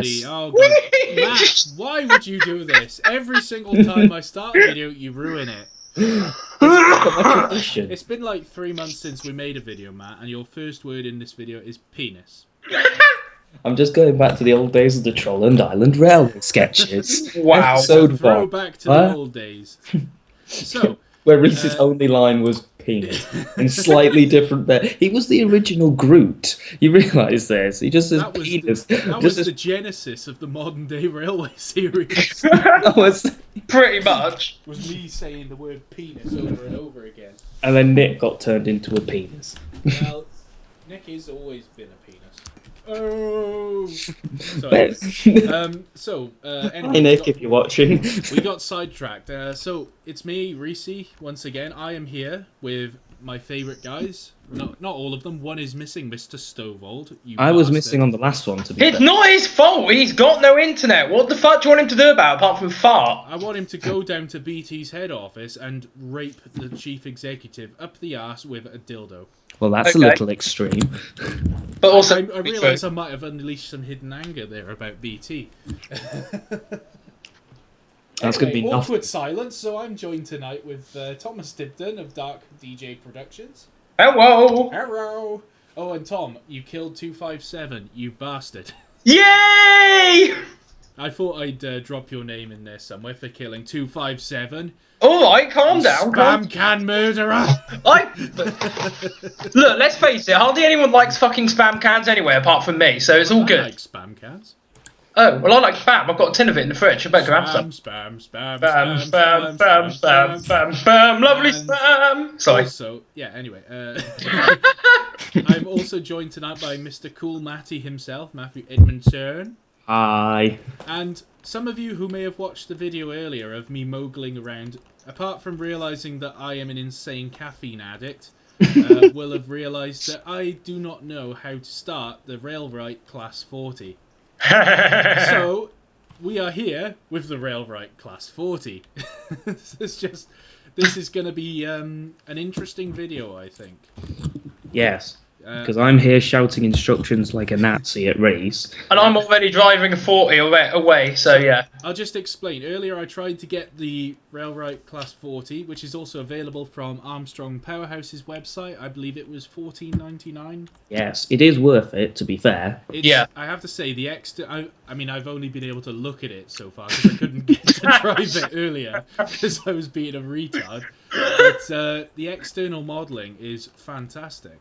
penis. Oh god, Matt, why would you do this? Every single time I start a video, you ruin it. It's been like 3 months since we made a video, Matt, and your first word in this video is penis. I'm just going back to the old days of the Trollland Island Railway sketches. Wow. Episode Throw 1. back to the old days. So, where Reese's only line was penis, in slightly different bit. He was the original Groot. You realise this? He just says penis. That was the genesis of the modern day railway series. That was pretty much. Was me saying the word penis over and over again. And then Nick got turned into a penis. Well, Nick has always been a penis. Oh, sorry. Anyway, Hey Nick, if you're watching. We got sidetracked. So it's me, Reese, once again. I am here with my favourite guys. Not all of them. One is missing, Mr. Stovold. I was missing on the last one, to be It's fair. not his fault. He's got no internet. What the fuck do you want him to do about it, apart from fart? I want him to go down to BT's head office and rape the chief executive up the arse with a dildo. Well, that's a little extreme. But also, I realise I might have unleashed some hidden anger there about BT. That's going to be awkward nothing. silence. So I'm joined tonight with Thomas Dibden of Dark DJ Productions. Hello. Hello. Oh, and Tom, you killed 257, you bastard. Yay! I thought I'd drop your name in there somewhere for killing 257. Alright, calm down. Spam can murderer. Look, let's face it, hardly anyone likes fucking spam cans anyway, apart from me, so it's all good. I like spam cans. Oh, well, I like spam. I've got a tin of it in the fridge. I better grab some. Spam. Lovely spam. Sorry. Also, yeah, anyway. I'm also joined tonight by Mr. Cool Matty himself, Matthew Edmondson. Hi. And some of you who may have watched the video earlier of me mogling around, apart from realising that I am an insane caffeine addict, will have realised that I do not know how to start the Railright Class 40. So, we are here with the Railright Class 40. This is going to be an interesting video, I think. Yes. Because I'm here shouting instructions like a Nazi at Reese. And I'm already driving a 40 away, so yeah. I'll just explain. Earlier I tried to get the Railright Class 40, which is also available from Armstrong Powerhouse's website. I believe it was $14.99. Yes, it is worth it, to be fair. Yeah. I have to say, I mean, I've only been able to look at it so far, because I couldn't get to drive it earlier, because I was being a retard. But the external modelling is fantastic.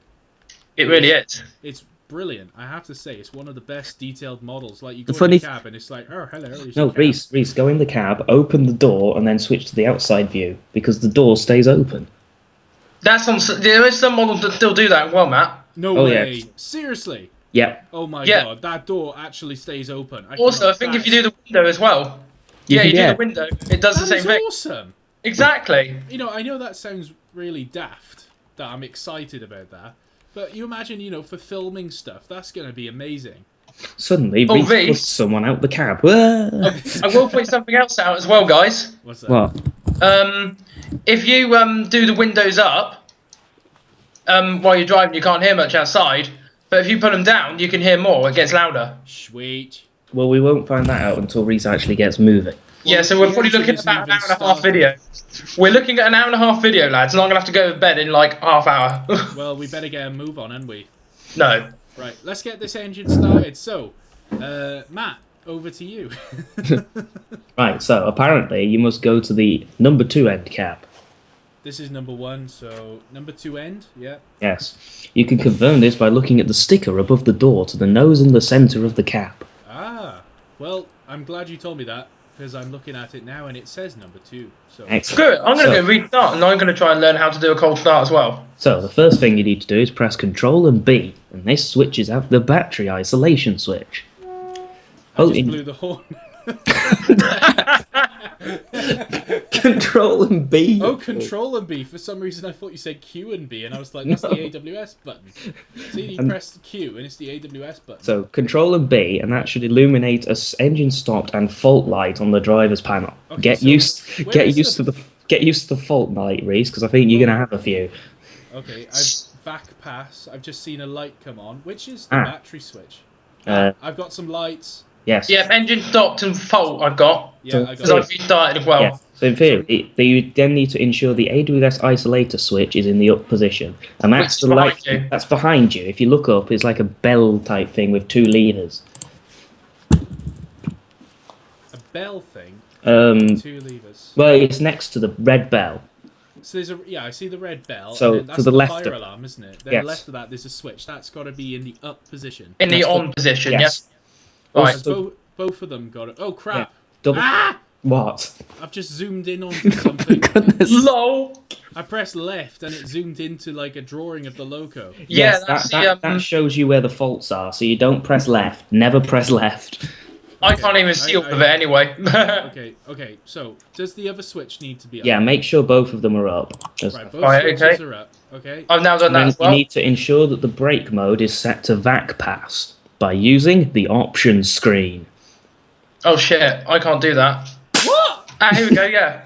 It really is. It's brilliant. I have to say, it's one of the best detailed models. Like, you go in the cab and it's like, oh, hello. No, Reese, go in the cab, open the door, and then switch to the outside view, because the door stays open. There is some models that still do that as well, Matt. No way. Yeah. Seriously? Yep. Oh my god, that door actually stays open. I think if you do the window as well. You do the window. It does the same thing. Awesome. Exactly. You know, I know that sounds really daft, that I'm excited about that. But you imagine, for filming stuff, that's going to be amazing. Suddenly, Reese pushed someone out the cab. I will point something else out as well, guys. What's that? What? If you do the windows up, while you're driving, you can't hear much outside. But if you put them down, you can hear more. It gets louder. Sweet. Well, we won't find that out until Reese actually gets moving. Yeah, so we're probably looking at about an hour and a half video. We're looking at an hour and a half video, lads, and I'm going to have to go to bed in like half hour. Well, we better get a move on, haven't we? No. Right, let's get this engine started. So, Matt, over to you. Right, so apparently you must go to the number 2 end cab. This is number 1, so number 2 end, yeah. Yes. You can confirm this by looking at the sticker above the door to the nose and the centre of the cab. Ah, well, I'm glad you told me that, because I'm looking at it now and it says number 2. So. Excellent. Good, I'm going to go restart, and I'm going to try and learn how to do a cold start as well. So the first thing you need to do is press Control and B, and this switches out the battery isolation switch. I just blew the horn. Control and B. Oh, Control and B. For some reason, I thought you said Q and B, and I was like, that's the AWS button. See, you press Q, and it's the AWS button. So Control and B, and that should illuminate a engine stopped and fault light on the driver's panel. Okay, get used to the fault light, Reese, because I think you're gonna have a few. Okay, I've back pass. I've just seen a light come on. Which is the battery switch? I've got some lights. Yes. Yeah, engine stopped and fault I've got. Yeah, I Because got I've it. restarted as well. Yes. So in theory, you then need to ensure the AWS isolator switch is in the up position, and that's Which is the light. behind you. That's behind you. If you look up, it's like a bell type thing with 2 levers. A bell thing. Um, 2 levers. well, it's next to the red bell. So there's I see the red bell. So, and then that's to the left fire of- alarm, isn't it? Then Yes. left of that, there's a switch. That's got to be in the up position. In the That's on position, Yes. yeah? Right. Also- Both of them got it. Oh crap! Double. Ah! What? I've just zoomed in onto something. Goodness. LOL! I pressed left and it zoomed into like a drawing of the loco. Yeah, Yes, that's that shows you where the faults are. So you don't press left. Never press left. I can't even see all of it anyway. Okay. So does the other switch need to be up? Yeah, make sure both of them are up. Right, both Right, switches okay. are up. Okay. I've now done And that then as well. you need to ensure that the brake mode is set to VAC pass by using the options screen. Oh shit, I can't do that. What? Ah, here we go, yeah.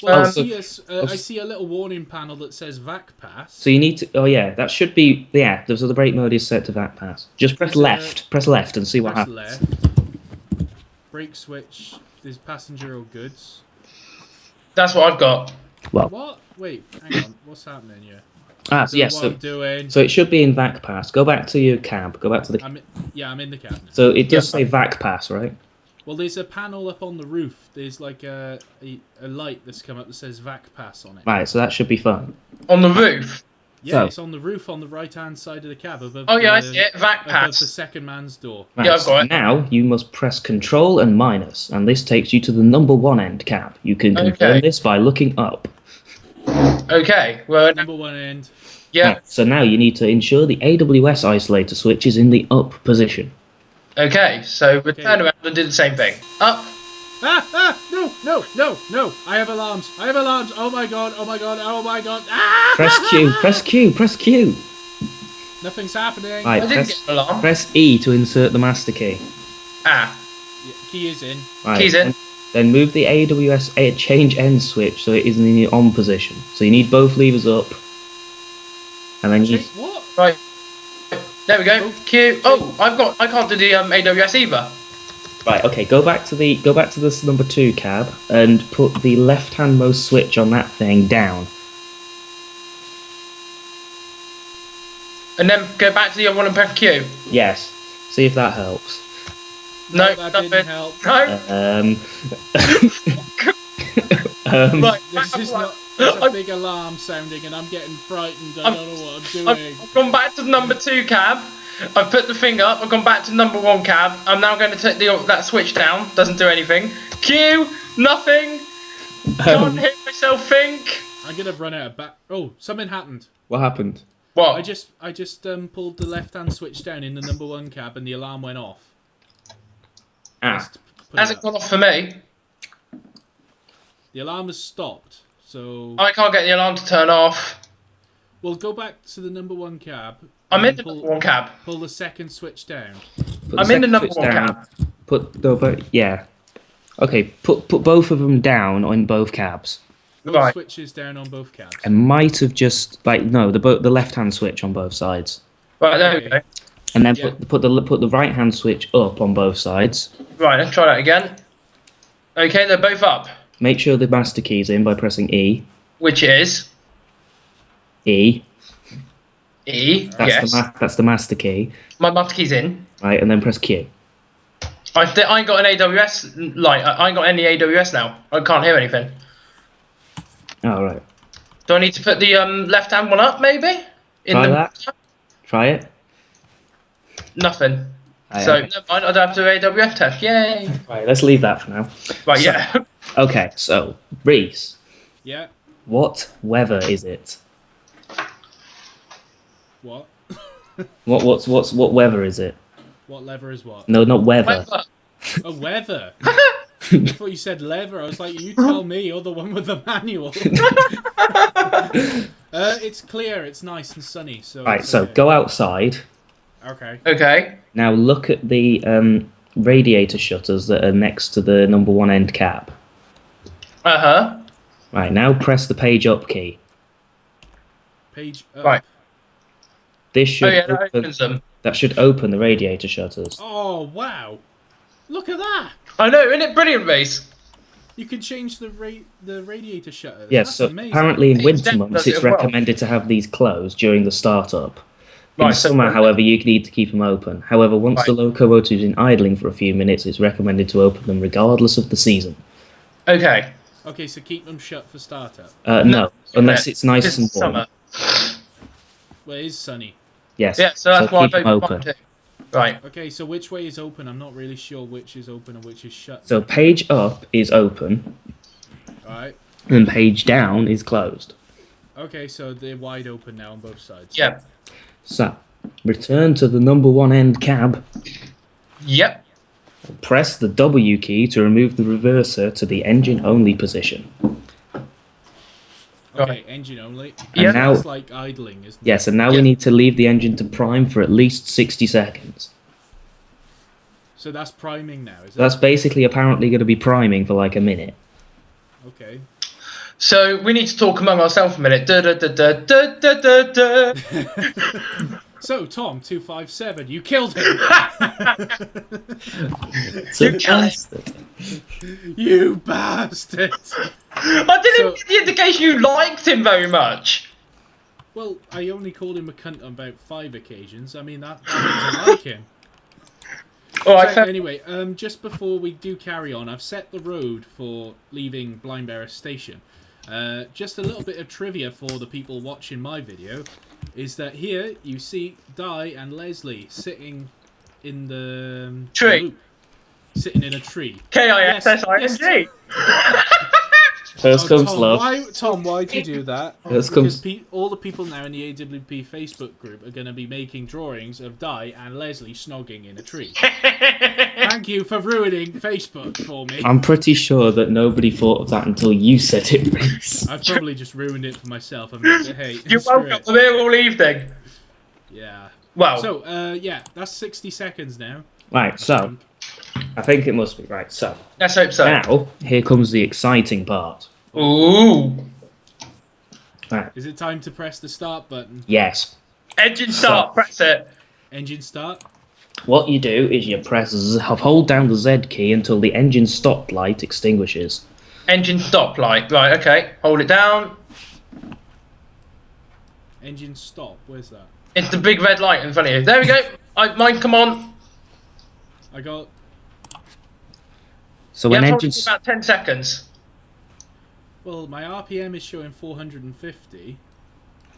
Well, Um, I see a little warning panel that says VAC pass. So you need to. Oh yeah, that should be. Yeah, so the brake mode is set to VAC pass. Just press There's a- left. Press left and see what Press happens. left. Brake switch. There's passenger or goods. That's what I've got. Well, What? Wait, hang on. What's happening here? yes. What So, I'm doing. so it should be in VAC pass. Go back to your cab. Go back to the. I'm in the cabinet. So it does Yeah. say VAC pass, right? Well, there's a panel up on the roof. There's like a light that's come up that says VAC pass on it. Right. So that should be fine. On the roof. Yeah, So- it's on the roof on the right-hand side of the cab above. Oh yeah, I the, see it. VAC above the pass. second man's door. Right, Yeah, I've so got it. now you must press Control and minus, and this takes you to the number 1 end cab. You can confirm Okay. this by looking up. Okay, well, Number 1 end. yeah. Right, so now you need to ensure the AWS isolator switch is in the up position. Okay, so we turn around and do the same thing. Up. No! I have alarms. Oh my god. Ah! Press Q. Nothing's happening. Right, I didn't get an alarm. press E to insert the master key. Ah. Yeah, key is in. Right, Keys in. Then move the AWS change end switch so it is in the on position. So you need both levers up. And then you... What? Right. There we go. Both- Q. Oh, I can't do the AWS either. Right, okay, go back to this number 2 cab and put the left-handmost switch on that thing down. And then go back to the other one and press Q. Yes. See if that helps. No, that nothing. didn't help. No. Right. This is not. There's a big alarm sounding, and I'm getting frightened. I don't know what I'm doing. I've gone back to the number 2 cab. I've put the thing up. I've gone back to number 1 cab. I'm now going to take that switch down. Doesn't do anything. Q. Nothing. Can't hear myself think. I'm gonna run out of back. Oh, something happened. What happened? What? I just pulled the left-hand switch down in the number 1 cab, and the alarm went off. Ah. Just put it Hasn't up. gone off for me. The alarm has stopped. So I can't get the alarm to turn off. we'll go back to the number 1 cab. I'm and in the pull, number 1 cab. Pull the second switch down. Put I'm in the second number switch 1 down. cab. Put no, but yeah. Okay, put both of them down on both cabs. Both Right. switches down on both cabs. I might have just the left-hand switch on both sides, Right, there we Okay. go. and then Yeah. put the right-hand switch up on both sides. Right, let's try that again. Okay, they're both up. Make sure the master key's in by pressing E. Which is E. E. That's Yes. that's the master key, My master key's in. right? And then press Q. I ain't got an AWS light. I ain't got any AWS now. I can't hear anything. Oh right. Do I need to put the left-hand one up, maybe? Try that. Try it. Nothing. Aye, So, okay. never mind, I don't have to do AWS test. Yay! Right, let's leave that for now. Right, So- yeah. Okay, so Reese, Yeah. what weather is it? What? What weather is it? What lever is what? No, not weather. Weather. A weather. I thought you said lever. I was like, you tell me. You're the one with the manual. It's clear. It's nice and sunny. So. Right, it's so okay. go outside. Okay. Okay. Now look at the radiator shutters that are next to the number 1 end cap. Uh-huh. Right, now press the page up key. Page up. Right. This should Oh, yeah, that open, opens them. That should open the radiator shutters. Oh, wow. Look at that. I know, isn't it brilliant, Reese? You can change the radiator shutters. Yes, That's so amazing. apparently in winter Extend months does it it's as well. recommended to have these closed during the startup. In Right, so- summer, however, you need to keep them open. However, once the Right. locomotive's in idling for a few minutes, it's recommended to open them regardless of the season. Okay. Okay, so keep them shut for startup. No, unless it's nice and warm. summer. Well, it is sunny. Yes, Yeah, so that's why I keep them voted open. mine too. Right. Okay, so which way is open? I'm not really sure which is open and which is shut. So page up is open, Alright. and page down is closed. Okay, so they're wide open now on both sides. Yep. So, return to the number one end cab. Yep. Press the W key to remove the reverser to the engine only position. Okay, Right. engine only. And Yeah. now, It's like idling, isn't it? yes, and now we Yeah. need to leave the engine to prime for at least 60 seconds. So that's priming now, is it? So that's basically apparently going to be priming for like a minute. Okay. So we need to talk among ourselves a minute. Da, da, da, da, da, da, da, da. So, Tom, 257, you killed him! So You killed it. bastard. You bastard! I didn't So- get the indication you liked him very much. Well, I only called him a cunt on about 5 occasions. I mean, that means I like him. Alright, So, anyway, just before we do carry on, I've set the road for leaving Blindbearer Station. Just a little bit of trivia for the people watching my video is that here you see Di and Leslie sitting in the Tree. loop. Sitting in a tree. Kissing. First comes love. Tom, why'd you do that? First Because comes... all the people now in the AWP Facebook group are going to be making drawings of Di and Leslie snogging in a tree. Thank you for ruining Facebook for me. I'm pretty sure that nobody thought of that until you said it, Reese. I've probably just ruined it for myself. I'm like, hey, You're screw welcome. it. I'm here all evening. Yeah. Well, So, yeah, that's 60 seconds now. Right, so, I think it must be right. So, let's hope so. now, here comes the exciting part. Ooh. Right, Is it time to press the start button? yes. Engine start. Press it. Engine start? What you do is you press hold down the Z key until the engine stop light extinguishes. Engine stop light. Right. Okay. Hold it down. Engine stop. Where's that? It's the big red light in front of you. There we go. Mine. Come on. I got... So Yeah, when probably engines... about 10 seconds. Well, my RPM is showing 450,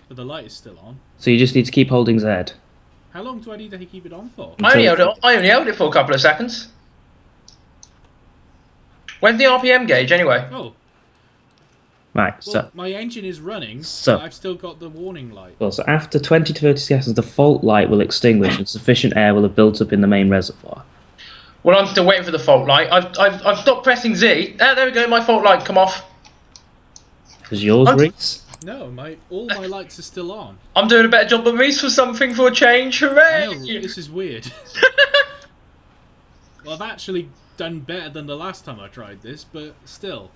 but the light is still on. So you just need to keep holding Z. How long do I need to keep it on for? I only held it for a couple of seconds. When's the RPM gauge anyway? Oh, Right, well, so... my engine is running, So- but I've still got the warning light. Well, so after 20 to 30 seconds, the fault light will extinguish and sufficient air will have built up in the main reservoir. Well, I'm still waiting for the fault light. I've stopped pressing Z. There we go. My fault light come off. Is yours, I'm- Reese? No, all my lights are still on. I'm doing a better job than Reese for something for a change. I Hooray! know, this is weird. Well, I've actually done better than the last time I tried this, but still.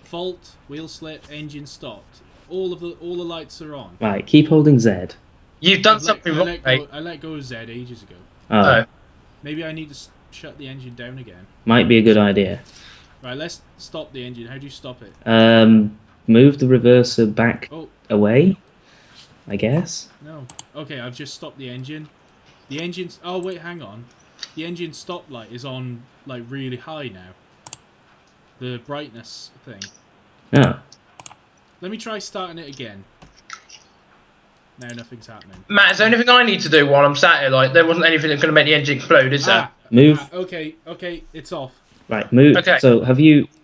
Fault, wheel slip, engine stopped. All the lights are on. Right, keep holding Z. You've done something I wrong, let mate. go of Z ages ago. Oh, Oh. Maybe I need to shut the engine down again. might be a good idea. Right, let's stop the engine. How do you stop it? Move the reverser back Oh, away, I guess. no. Okay, I've just stopped the engine. The engine's... Oh, wait, hang on. The engine stop light is on, like, really high now. The brightness thing. Oh, Let me try starting it again. Now nothing's happening. Matt, is there anything I need to do while I'm sat here? Like, there wasn't anything that's going to make the engine explode, is there? Move. Okay, it's off. Right, move. Okay. So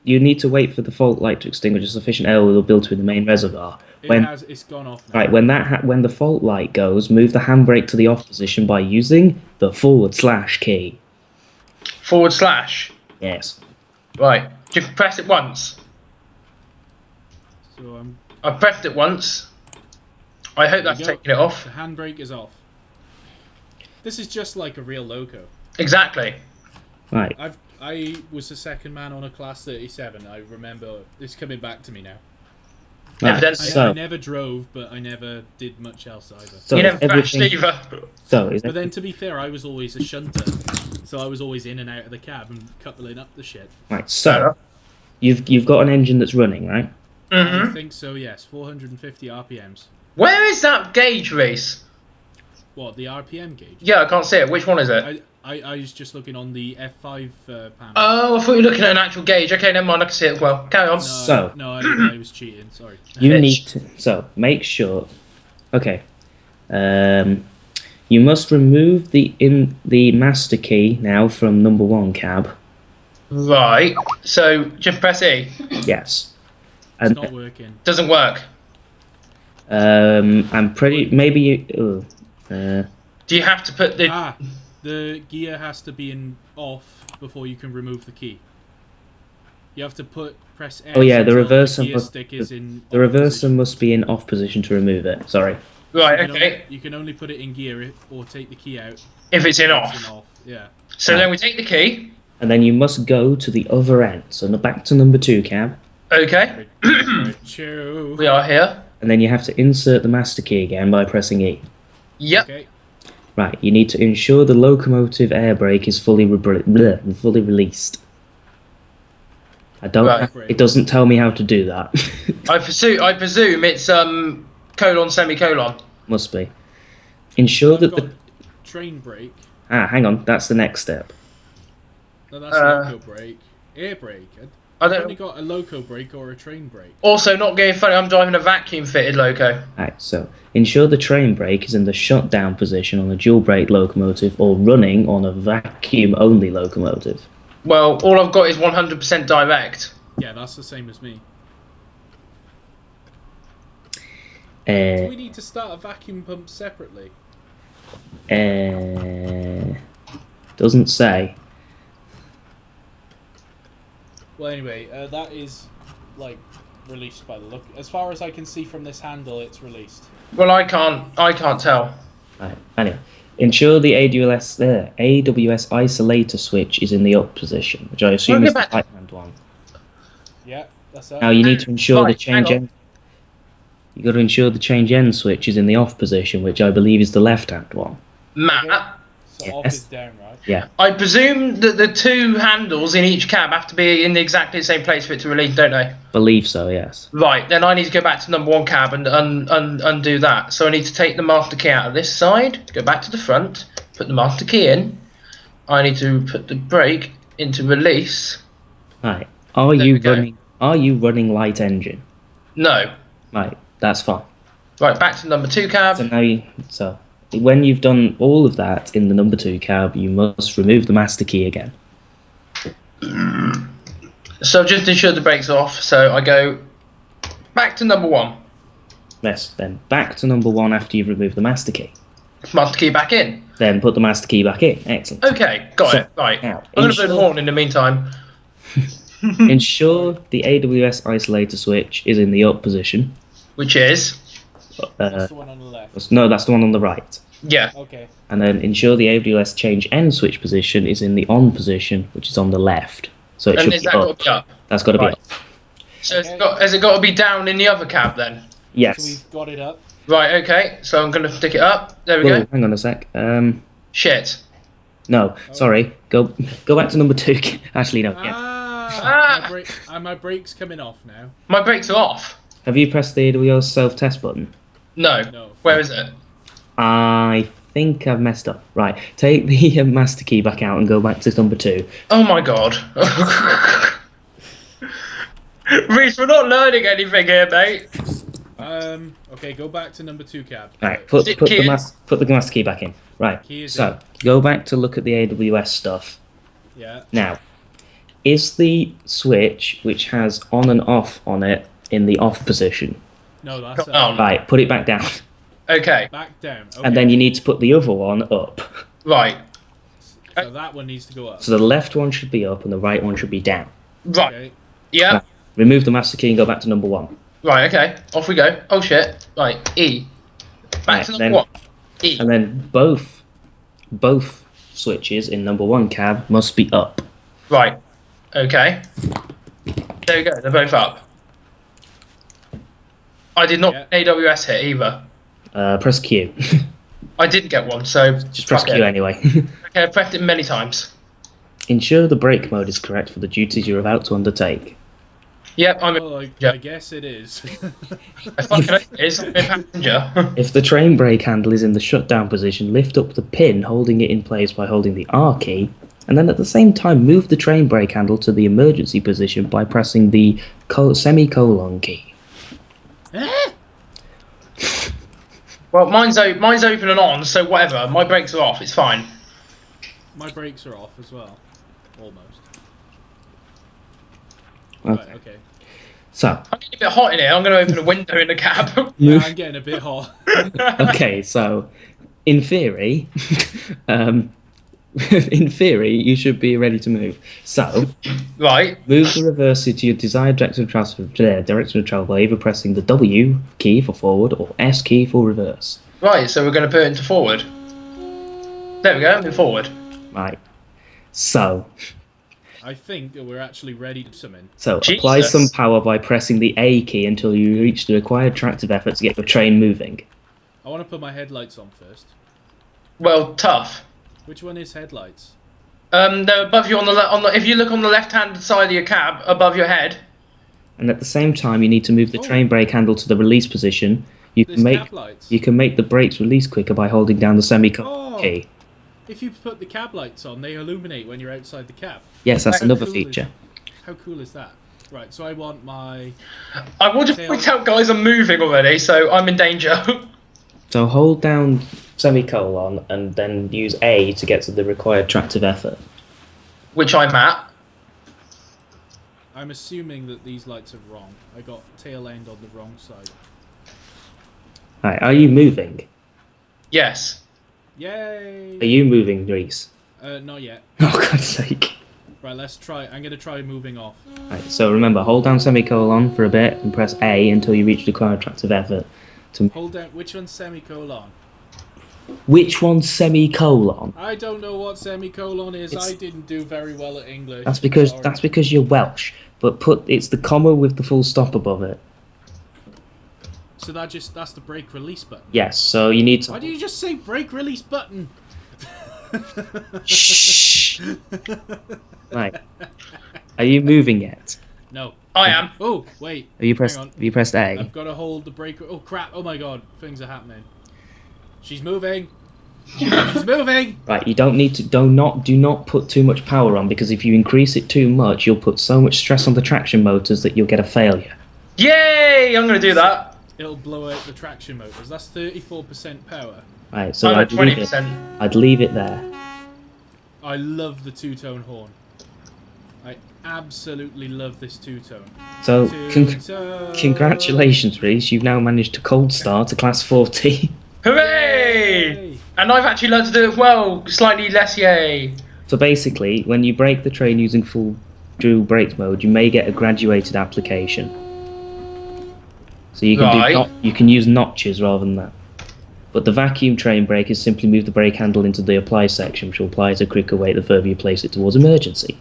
you need to wait for the fault light to extinguish. Sufficient air will have built up in the main reservoir. It's gone off now. Right, when when the fault light goes, move the handbrake to the off position by using the / key. / Yes. Right. Just press it once. So I've pressed it once. I hope that's go. taking it off. the handbrake is off. This is just like a real loco. Exactly. Right. I was the second man on a class 37. I remember this coming back to me now. Evidently. I never drove, but I never did much else either. So You never crashed everything. either. So is But then, to be fair, I was always a shunter, so I was always in and out of the cab and coupling up the shit. right. So you've got an engine that's running, right? I think so, yes. 450 RPMs. Where is that gauge, Reese? What, the RPM gauge? Yeah, I can't see it. Which one is it? I was just looking on the F5 panel. Oh, I thought you were looking at an actual gauge. Okay, never mind. I can see it as well. Carry on. No, I was cheating. Sorry. You need to. So make sure. Okay. You must remove the master key now from number 1 cab. Right. So just press E. Yes. It's And not working. Doesn't work. I'm pretty. Maybe you. Do you have to put the? The gear has to be in off before you can remove the key. You have to press S. Oh yeah, the until reverser. gear stick is in The reverser must be in off position to remove it. Sorry. Right. Okay. You can only put it in gear or take the key out. If it's in if off. it's in off. Yeah. So then we take the key. And then you must go to the other end. So back to number 2 cab. Okay. We are here. And then you have to insert the master key again by pressing E. Yep. Okay. Right, you need to ensure the locomotive air brake is fully released. I don't. Right. It doesn't tell me how to do that. I presume it's colon semicolon. Must be. Ensure that I've the got train brake. hang on, that's the next step. No, that's loco brake. Air brake. I I've only don't. got a loco brake or a train brake. Also, not getting funny. I'm driving a vacuum fitted loco. Right, so ensure the train brake is in the shutdown position on a dual brake locomotive or running on a vacuum only locomotive. Well, all I've got is 100% direct. Yeah, that's the same as me. Do we need to start a vacuum pump separately? Doesn't say. Well, anyway, that is like released by the look. As far as I can see from this handle, it's released. Well, I can't tell. Right. Anyway, ensure the AWS isolator switch is in the up position, which I assume is the right hand one. Yeah, that's that. Now you need to ensure the Right, change hang on. end. You got to ensure the change end switch is in the off position, which I believe is the left hand one. Matt, So off Yes. is down, right? Yeah. I presume that the 2 handles in each cab have to be in exactly the same place for it to release, don't they? Believe so. Yes. Right, then I need to go back to number 1 cab and undo that. So I need to take the master key out of this side, go back to the front, put the master key in. I need to put the brake into release. Right. Are There you we go. running? Are you running light engine? No. Right. That's fine. Right, back to number 2 cab. So now when you've done all of that in the number 2 cab, you must remove the master key again. So I've just ensured the brake's off, so I go back to number 1. Yes. Then back to number 1 after you've removed the master key. Master key back in. Then put the master key back in. Excellent. Okay, got it. Right. now, I'm going to put the ensure- horn in the meantime. Ensure the AWS isolator switch is in the up position. Which is? That's the one on the left. No, that's the one on the right. Yeah. Okay. And then ensure the AWS change end switch position is in the on position, which is on the left. So it And should is be that up. got to be up? That's got to Right. be up. So has it got to be down in the other cab then? So Yes. we've got it up. Right, okay. So I'm going to stick it up. There we Whoa, go. hang on a sec. Shit. No, sorry. Go back to number 2. Actually, no. Yeah. My brake's coming off now. My brakes are off. Have you pressed the AWS self-test button? No. No. Where is it? I think I've messed up. Right, take the master key back out and go back to number 2. Oh my god. Reese, we're not learning anything here, mate. Okay, go back to number 2 cab. Right, put Stick the key in. master key back in. Right, Key is so go back to look at the AWS stuff. Yeah. Now, is the switch which has on and off on it in the off position? No, that's Come on. Right, put it back down. Okay. back down. Okay. And then you need to put the other one up. Right. So that one needs to go up. So the left one should be up and the right one should be down. Right. Okay. Yeah. Right. Remove the master key and go back to number 1. Right, okay. Off we go. Oh shit. Right, E. Back Right, to then- number 1. E. And then both switches in number 1 cab must be up. Right. Okay. There we go. They're both up. I did not get AWS hit either. Press Q. I didn't get one, so Just press Q anyway. Okay, I've pressed it many times. Ensure the brake mode is correct for the duties you're about to undertake. Yep, I'm I guess it is. I fucking it is. I'm a passenger. If the train brake handle is in the shutdown position, lift up the pin holding it in place by holding the R key, and then at the same time move the train brake handle to the emergency position by pressing the semicolon key. Well, mine's open and on, so whatever. My brakes are off. It's fine. My brakes are off as well. Almost. Okay. Right, okay. So. I'm getting a bit hot in here. I'm going to open a window in the cab. Yeah, I'm getting a bit hot. Okay, so in theory, in theory, you should be ready to move. So, right. Move the reverser to your desired direction of travel by either pressing the W key for forward or S key for reverse. Right, so we're going to put it into forward. There we go, move forward. Right. So. I think that we're actually ready to summon. So, apply some power by pressing the A key until you reach the required tractive effort to get your train moving. I want to put my headlights on first. Well, tough. Which one is headlights? They're above you on the if you look on the left-hand side of your cab, above your head. And at the same time, you need to move the train brake handle to the release position. You can make the brakes release quicker by holding down the semicolon key. If you put the cab lights on, they illuminate when you're outside the cab. Yes, that's another feature. How cool is that? Right, so I want my... I want to point out, guys, I'm moving already, so I'm in danger. So hold down semicolon and then use A to get to the required tractive effort. Which I'm at. I'm assuming that these lights are wrong. I got tail end on the wrong side. Alright, are you moving? Yes. Yay! Are you moving, Reese? Not yet. Oh, God's sake. Right, let's try. I'm going to try moving off. Right, so remember, hold down semicolon for a bit and press A until you reach the required tractive effort. Hold down. Which one's semicolon? Which one's semicolon? I don't know what semicolon is. I didn't do very well at English. That's because you're Welsh. But it's the comma with the full stop above it. So that's the brake release button. Yes. So you need to. Why do you just say brake release button? Shh. Right. Are you moving yet? No. I am. Oh, wait. Have you pressed A? I've got to hold the brake. Oh crap! Oh my god! Things are happening. She's moving. She's moving. Right. You don't need to. Do not put too much power on, because if you increase it too much, you'll put so much stress on the traction motors that you'll get a failure. Yay! I'm gonna do that. It'll blow out the traction motors. That's 34% power. Right. So I'm at I'd leave 20%. I'd leave it there. I love the two-tone horn. I absolutely love this two-tone. So, congratulations, Reese. You've now managed to cold start to class 40. Hooray! Yay. And I've actually learned to do it well. Slightly less yay. So basically, when you brake the train using full dual brake mode, you may get a graduated application. So you can you can use notches rather than that. But the vacuum train brake is simply move the brake handle into the apply section, which will apply at a quicker rate the further you place it towards emergency.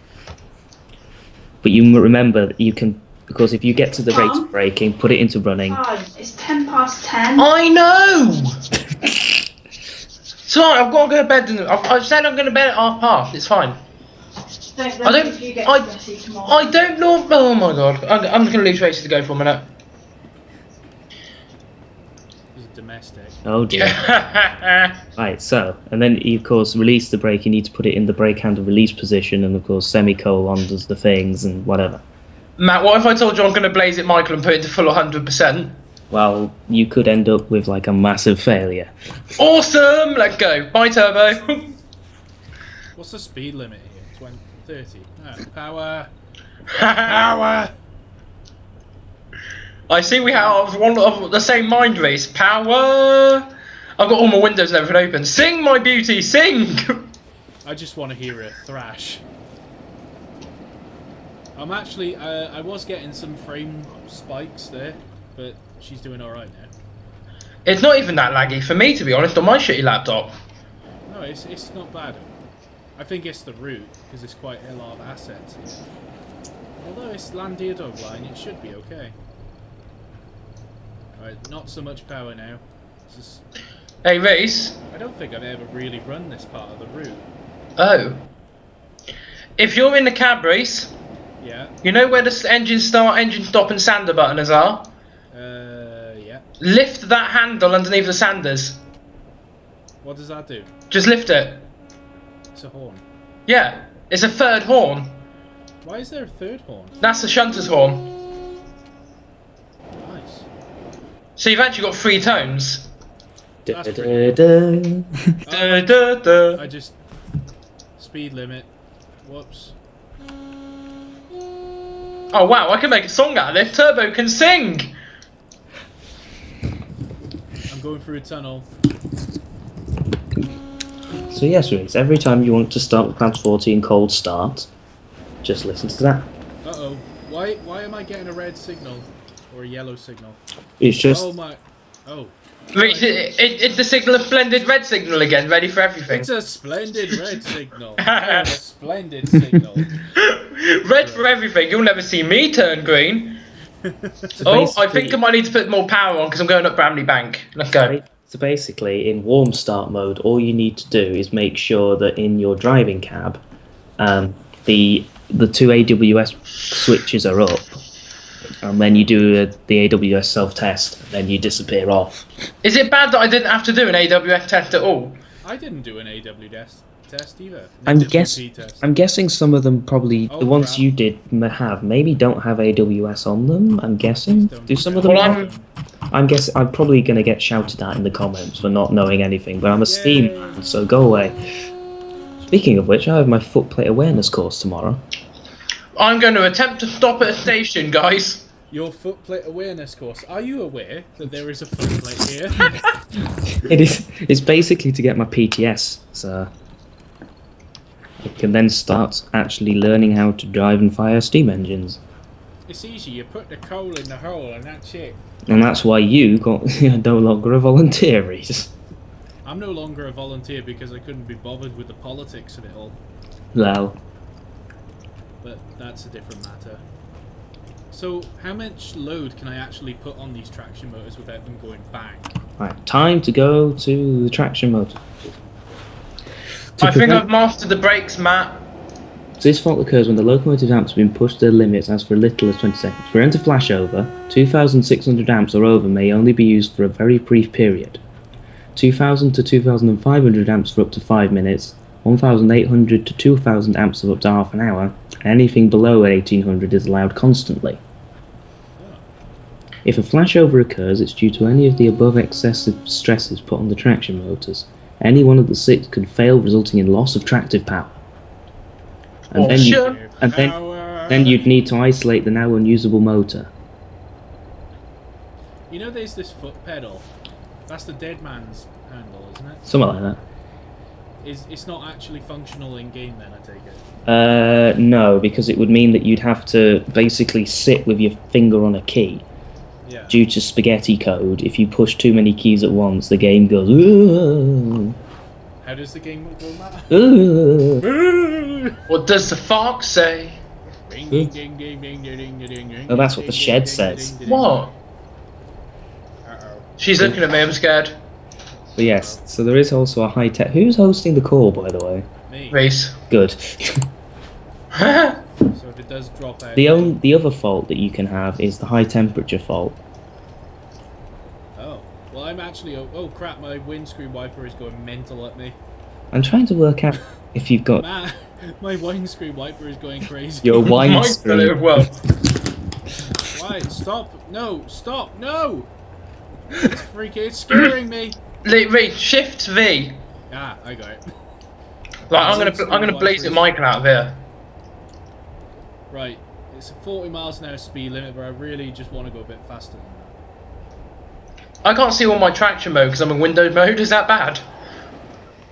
But you remember that you can, because if you get to the rate of braking, put it into running. It's 10:10. I know! Sorry, I've got to go to bed. I've said I'm going to bed at 1:30. It's fine. I don't know. Oh my god. I'm going to leave Tracy to go for a minute. This is domestic. Oh dear. Right, so, and then you of course release the brake, you need to put it in the brake handle release position, and of course semicolon does the things and whatever. Matt, what if I told you I'm going to blaze it Michael and put it to full 100%? Well, you could end up with like a massive failure. Awesome! Let's go. Bye, Turbo. What's the speed limit here? 30. Oh, power. Power. I see we have one of the same mind race. Power. I've got all my windows and everything open. Sing, my beauty, sing! I just want to hear it thrash. I'm actually, I was getting some frame spikes there, but she's doing alright now. It's not even that laggy for me, to be honest, on my shitty laptop. No, it's not bad. I think it's the route, because it's quite a lot of assets here. Although it's Landiadog line, it should be okay. Right, not so much power now. Just... Hey, Reese. I don't think I've ever really run this part of the route. Oh. If you're in the cab, Reese, Yeah. you know where the engine start, engine stop and sander buttons are? Yeah. Lift that handle underneath the sanders. What does that do? Just lift it. It's a horn. Yeah, it's a third horn. Why is there a third horn? That's the shunter's horn. Nice. So you've actually got 3 tones. That's I just... Speed limit. Whoops. Oh wow, I can make a song out of this. Turbo can sing! I'm going through a tunnel. So yes, Reese, every time you want to start with Class 14 cold start, just listen to that. Uh-oh. Why am I getting a red signal? Or a yellow signal? It's just... Oh my... Oh. It's the signal of blended red signal again, ready for everything. It's a splendid red signal. A splendid signal. Red for everything, you'll never see me turn green. So I think I might need to put more power on because I'm going up Bramley Bank. Let's go. So basically, in warm start mode, all you need to do is make sure that in your driving cab, the 2 AWS switches are up, and then you do the AWS self-test, and then you disappear off. Is it bad that I didn't have to do an AWS test at all? I didn't do an AWS test either. I'm Test. guessing some of them probably, Oh, the ones crap. you did maybe don't have AWS on them. I'm guessing. Do some of them? Well, have? I'm probably going to get shouted at in the comments for not knowing anything, but I'm a Steam Yay. man, so go away. Speaking of which, I have my footplate awareness course tomorrow. I'm going to attempt to stop at a station, guys. Your footplate awareness course. Are you aware that there is a footplate here? It's basically to get my PTS, so I can then start actually learning how to drive and fire steam engines. It's easy. You put the coal in the hole and that's it. And that's why you got no longer a volunteer, Reese. I'm no longer a volunteer because I couldn't be bothered with the politics of it all. Well, But that's a different matter. So, how much load can I actually put on these traction motors without them going bang? right, time to go to the traction motor. I think I've mastered the brakes, Matt. This fault occurs when the locomotive amps have been pushed to their limits as for little as 20 seconds. For enter flashover, 2,600 amps or over may only be used for a very brief period. 2,000 to 2,500 amps for up to 5 minutes, 1,800 to 2,000 amps of up to half an hour, and anything below 1,800 is allowed constantly. If a flashover occurs, it's due to any of the above excessive stresses put on the traction motors. Any one of the 6 could fail, resulting in loss of tractive power. And then you'd need to isolate the now unusable motor. You know there's this foot pedal? That's the dead man's handle, isn't it? Something like that. It's not actually functional in game then, I take it? No, because it would mean that you'd have to basically sit with your finger on a key. Yeah. Due to spaghetti code, if you push too many keys at once, the game goes, "Ooh, How does the game go, Matt? ooh." What does the fox say? Ding, ding, ding, ding, ding, ding, ding, ding, ding, Oh, that's what ding, the ding, shed ding, says. ding, ding, What? She's looking at me, I'm scared. But yes, so there is also a high-tech... Who's hosting the call, by the way? Me. Reese. Good. So if it does drop out... The other fault that you can have is the high-temperature fault. Oh. Well, I'm actually... Oh, crap, my windscreen wiper is going mental at me. I'm trying to work out if you've got... Matt, my windscreen wiper is going crazy. Your wine Mine's done it screen. well. Why? Stop! No! Stop! No! It's freaking... It's scaring me! Reese, shift V. Ah, I got it. Like, I'm gonna blaze it Michael out of here. Right. It's a 40 miles an hour speed limit, but I really just want to go a bit faster than that. I can't see all my traction mode because I'm in windowed mode. Is that bad?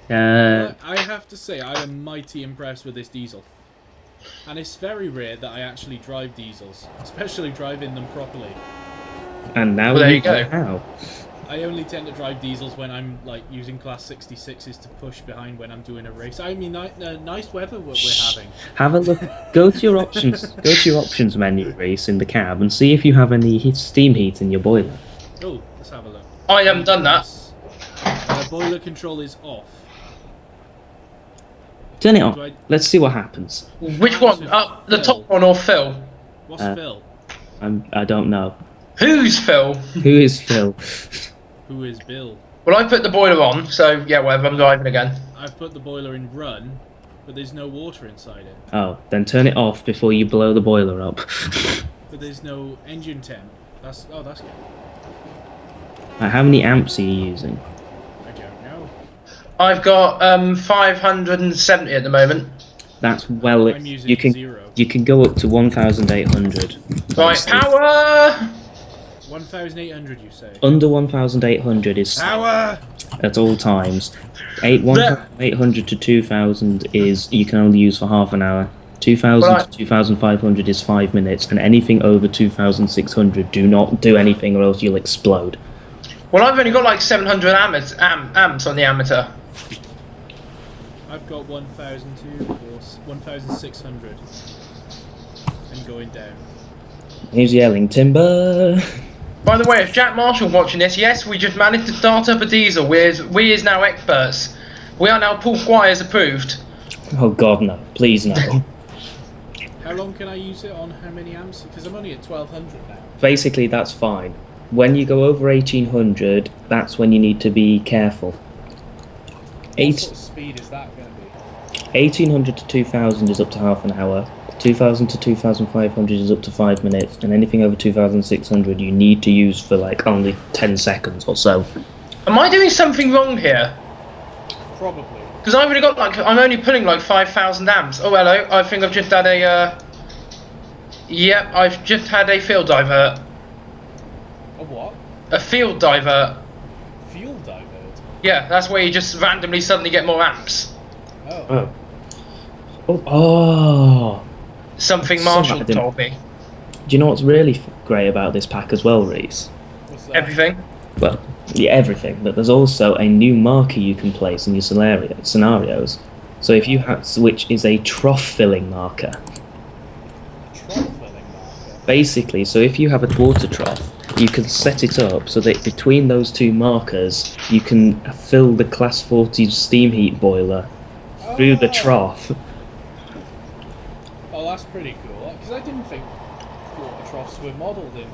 But I have to say, I am mighty impressed with this diesel. And it's very rare that I actually drive diesels, especially driving them properly. And now Well, there you know go. how. I only tend to drive diesels when I'm like using class 66s to push behind when I'm doing a race. I mean, nice weather what we're having. Have a look. Go to your options. Go to your options menu, Reese, in the cab, and see if you have any steam heat in your boiler. Oh, let's have a look. I haven't done that. Boiler control is off. Turn it on. Let's see what happens. Which one? Up the top one or Phil? What's Phil? I don't know. Who's Phil? Who is Phil? Who is Bill? Well, I put the boiler on, so yeah, whatever. I'm driving again. I've put the boiler in run, but there's no water inside it. Oh, then turn it off before you blow the boiler up. But there's no engine temp. That's good. How many amps are you using? I don't know. I've got 570 at the moment. That's well. I'm using 0. You can go up to 1,800. Right, power. 1,800, you say? Under 1,800 is Power. at all times. 1,800 to 2,000 is you can only use for half an hour. 2,000 to 2,500 is 5 minutes, and anything over 2,600, do not do anything or else you'll explode. Well, I've only got like 700 amps on the amateur. I've got 1,600 and going down. He's yelling timber. By the way, if Jack Marshall watching this, yes, we just managed to start up a diesel. We is now experts. We are now Paul Squires approved. Oh God, no! Please no. How long can I use it on how many amps? Because I'm only at 1,200 now. Basically, that's fine. When you go over 1,800, that's when you need to be careful. What sort of speed is that going to be? 1,800 to 2,000 is up to half an hour. 2,000 to 2,500 is up to 5 minutes, and anything over 2,600 you need to use for like only 10 seconds or so. Am I doing something wrong here? Probably. Because I've only got like, I'm only pulling like 5,000 amps. Oh hello, I think I've just had a, yep, I've just had a field divert. A what? A field divert. Fuel divert? Yeah, that's where you just randomly suddenly get more amps. Oh. Oh. Something Marshall told me. Do you know what's really great about this pack as well, Reese? What's that? Everything. Well, yeah, everything. But there's also a new marker you can place in your scenarios. So if you have, which is a trough filling marker. Trough filling marker? Basically, so if you have a water trough, you can set it up so that between those two markers, you can fill the Class 40 steam heat boiler through the trough. Oh, that's pretty cool. Because I didn't think water troughs were modelled in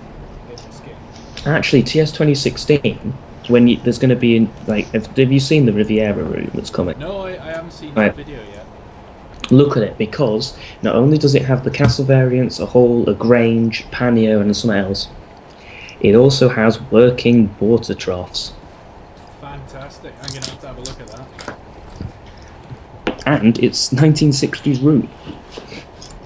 this game. Actually, TS 2016, when there's going to be have you seen the Riviera route that's coming? No, I haven't seen that video yet. Look at it, because not only does it have the castle variants, a hall, a grange, pannier, and something else, it also has working water troughs. Fantastic. I'm going to have a look at that. And it's 1960s route.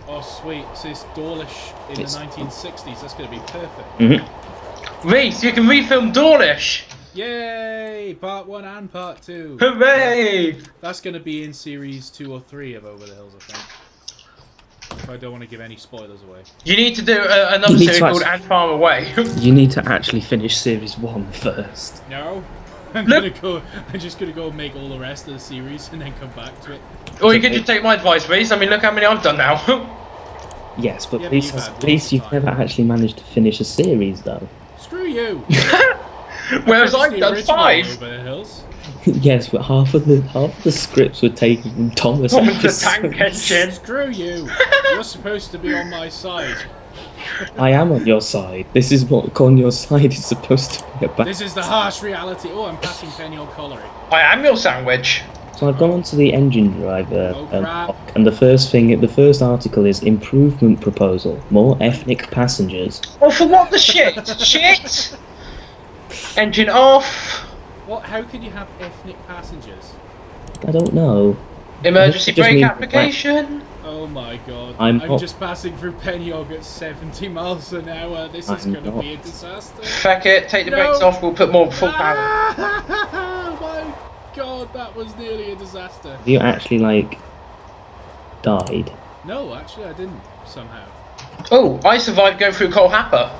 Oh, sweet. So it's Dawlish in the 1960s. That's going to be perfect. Mm-hmm. Reese, you can refilm Dawlish! Yay! Part 1 and Part 2. Hooray! That's going to be in Series 2 or 3 of Over the Hills, I think. If I don't want to give any spoilers away. You need to do another series called And Far Away. You need to actually finish Series 1 first. No. I'm just gonna go and make all the rest of the series and then come back to it. Or you could just take my advice, Reese. I mean, look how many I've done now. Yes, but Yeah, at least you've never actually managed to finish a series, though. Screw you! Whereas I've done 5. Over the Hills. Yes, but half of the scripts were taken from Thomas. The Tank Engine. Screw you! You're supposed to be on my side. I am on your side. This is what on your side is supposed to be about. This is the harsh reality. Oh, I'm passing Penny O'Collery. I am your sandwich. So I've gone onto the engine driver crap. and the first article is improvement proposal, more ethnic passengers. Oh, for what the shit? Shit! Engine off. What? How can you have ethnic passengers? I don't know. Emergency It just brake means- application. Oh my god. I'm just passing through Pennyog at 70 miles an hour. This is going to be a disaster. Feck it, take the brakes off, we'll put more full power. Oh my god, that was nearly a disaster. Have you actually, died? No, actually I didn't, somehow. Oh, I survived going through Coal Hopper.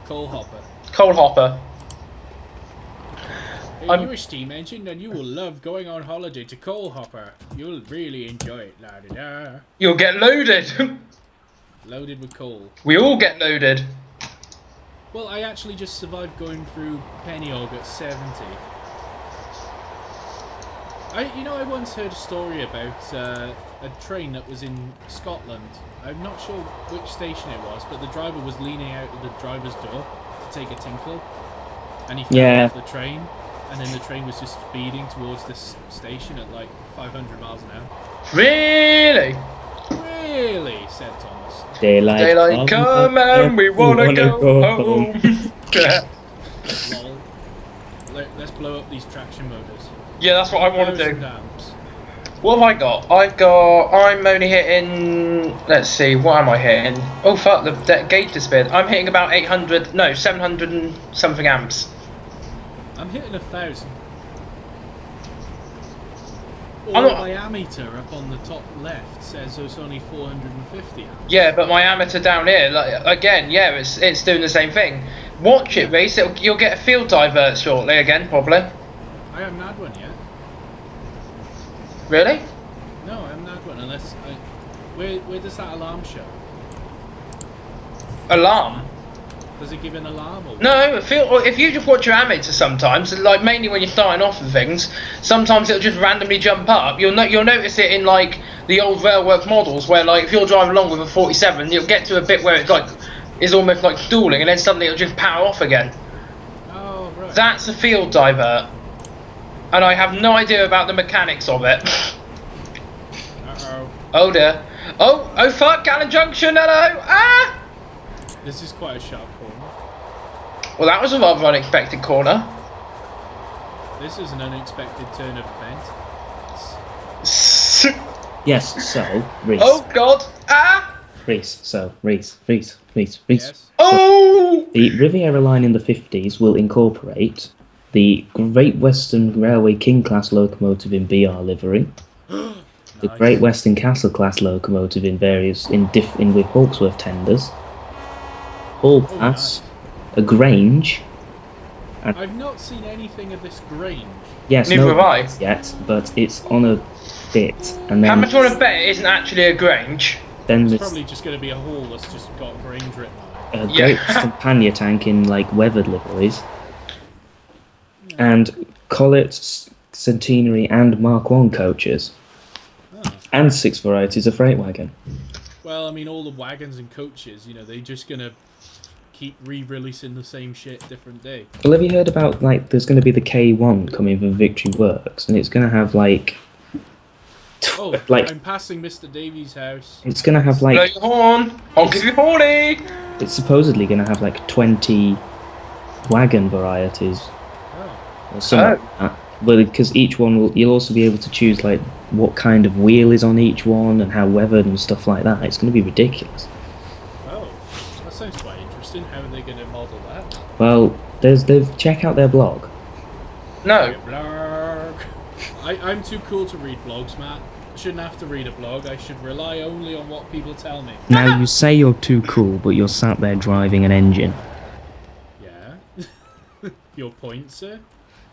Coal hopper. Coal Hopper. You're a steam engine and you will love going on holiday to Coal Hopper. You'll really enjoy it, la-di-da. You'll get loaded. Loaded with coal. We all get loaded. Well, I actually just survived going through Pennyog at 70. I once heard a story about a train that was in Scotland. I'm not sure which station it was, but the driver was leaning out of the driver's door to take a tinkle, and he fell off the train, and then the train was just speeding towards this station at like 500 miles an hour. Really? Really? Said Thomas. Daylight come and we wanna go home. Lol. Let's blow up these traction motors. Yeah, that's what I want to do. Amps. What have I got? I'm only hitting, let's see, what am I hitting? Oh fuck, the gauge disappeared. I'm hitting about 700 and something amps. I'm hitting 1,000. I'm Or not- my ammeter up on the top left says it's only 450 amps. Yeah, but my ammeter down here, like, again, yeah, it's doing the same thing. Watch it, Reese, you'll get a field divert shortly again, probably. I haven't had one yet. Really? No, I haven't had one unless where does that alarm show? Alarm? Does it give an alarm or No, if you just watch your ammeter sometimes, like mainly when you're starting off with things, sometimes it'll just randomly jump up. You'll notice it in like the old Railwork models where like if you're driving along with a 47, you'll get to a bit where it like is almost like stalling, and then suddenly it'll just power off again. Oh right. That's a field divert, and I have no idea about the mechanics of it. Uh-oh. Oh dear. Oh fuck, Gallon Junction, hello! Ah! This is quite a sharp corner. Well, that was a rather unexpected corner. This is an unexpected turn of events. Yes, so, Reese. Oh god! Ah! Reese. Yes. Oh! The Riviera line in the 50s will incorporate the Great Western Railway King class locomotive in BR livery, the Nice. Great Western Castle class locomotive in with Hawksworth tenders, Hall Pass, a Grange. I've not seen anything of this Grange. Yes, Neither no have I. yet, but it's on a bit. And then How much you want to bet it isn't actually a Grange? Then It's there's probably just going to be a hall that's just got Grange written on it. a Yeah. Great Western Pannier tank in like weathered liveries, and Collett, Centenary, and Mark I coaches, Oh. and 6 varieties of freight wagon. Well, I mean, all the wagons and coaches, they're just going to keep re-releasing the same shit different day. Well, have you heard about like there's going to be the K1 coming from Victory Works, and it's going to have like Oh, like I'm passing Mr. Davies' house. Oh. it's going to have Blow like your horn! I'll give you horny! it's supposedly going to have like 20 wagon varieties Oh. or something like that. But because each one you'll also be able to choose like what kind of wheel is on each one and how weathered and stuff like that. It's going to be ridiculous. Oh, that sounds quite interesting. How are they going to model that? Well, check out their blog. No. Blog. I'm too cool to read blogs, Matt. I shouldn't have to read a blog. I should rely only on what people tell me. Now you say you're too cool, but you're sat there driving an engine. Yeah. Your point, sir?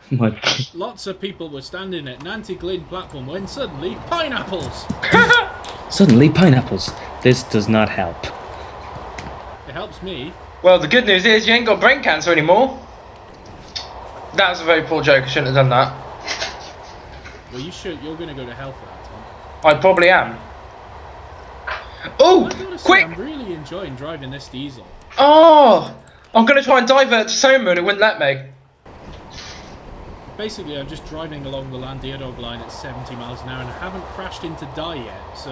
My, Lots of people were standing at Nanty Glyn platform when suddenly pineapples! suddenly pineapples. This does not help. It helps me. Well, the good news is you ain't got brain cancer anymore. That was a very poor joke. I shouldn't have done that. Well, you should. You're going to go to hell for that, Tom. I probably am. Oh, I gotta say, quick! I'm really enjoying driving this diesel. Oh, I'm gonna try and divert to Soma and it wouldn't let me. Basically, I'm just driving along the Landiadog line at 70 miles an hour and I haven't crashed into die yet, so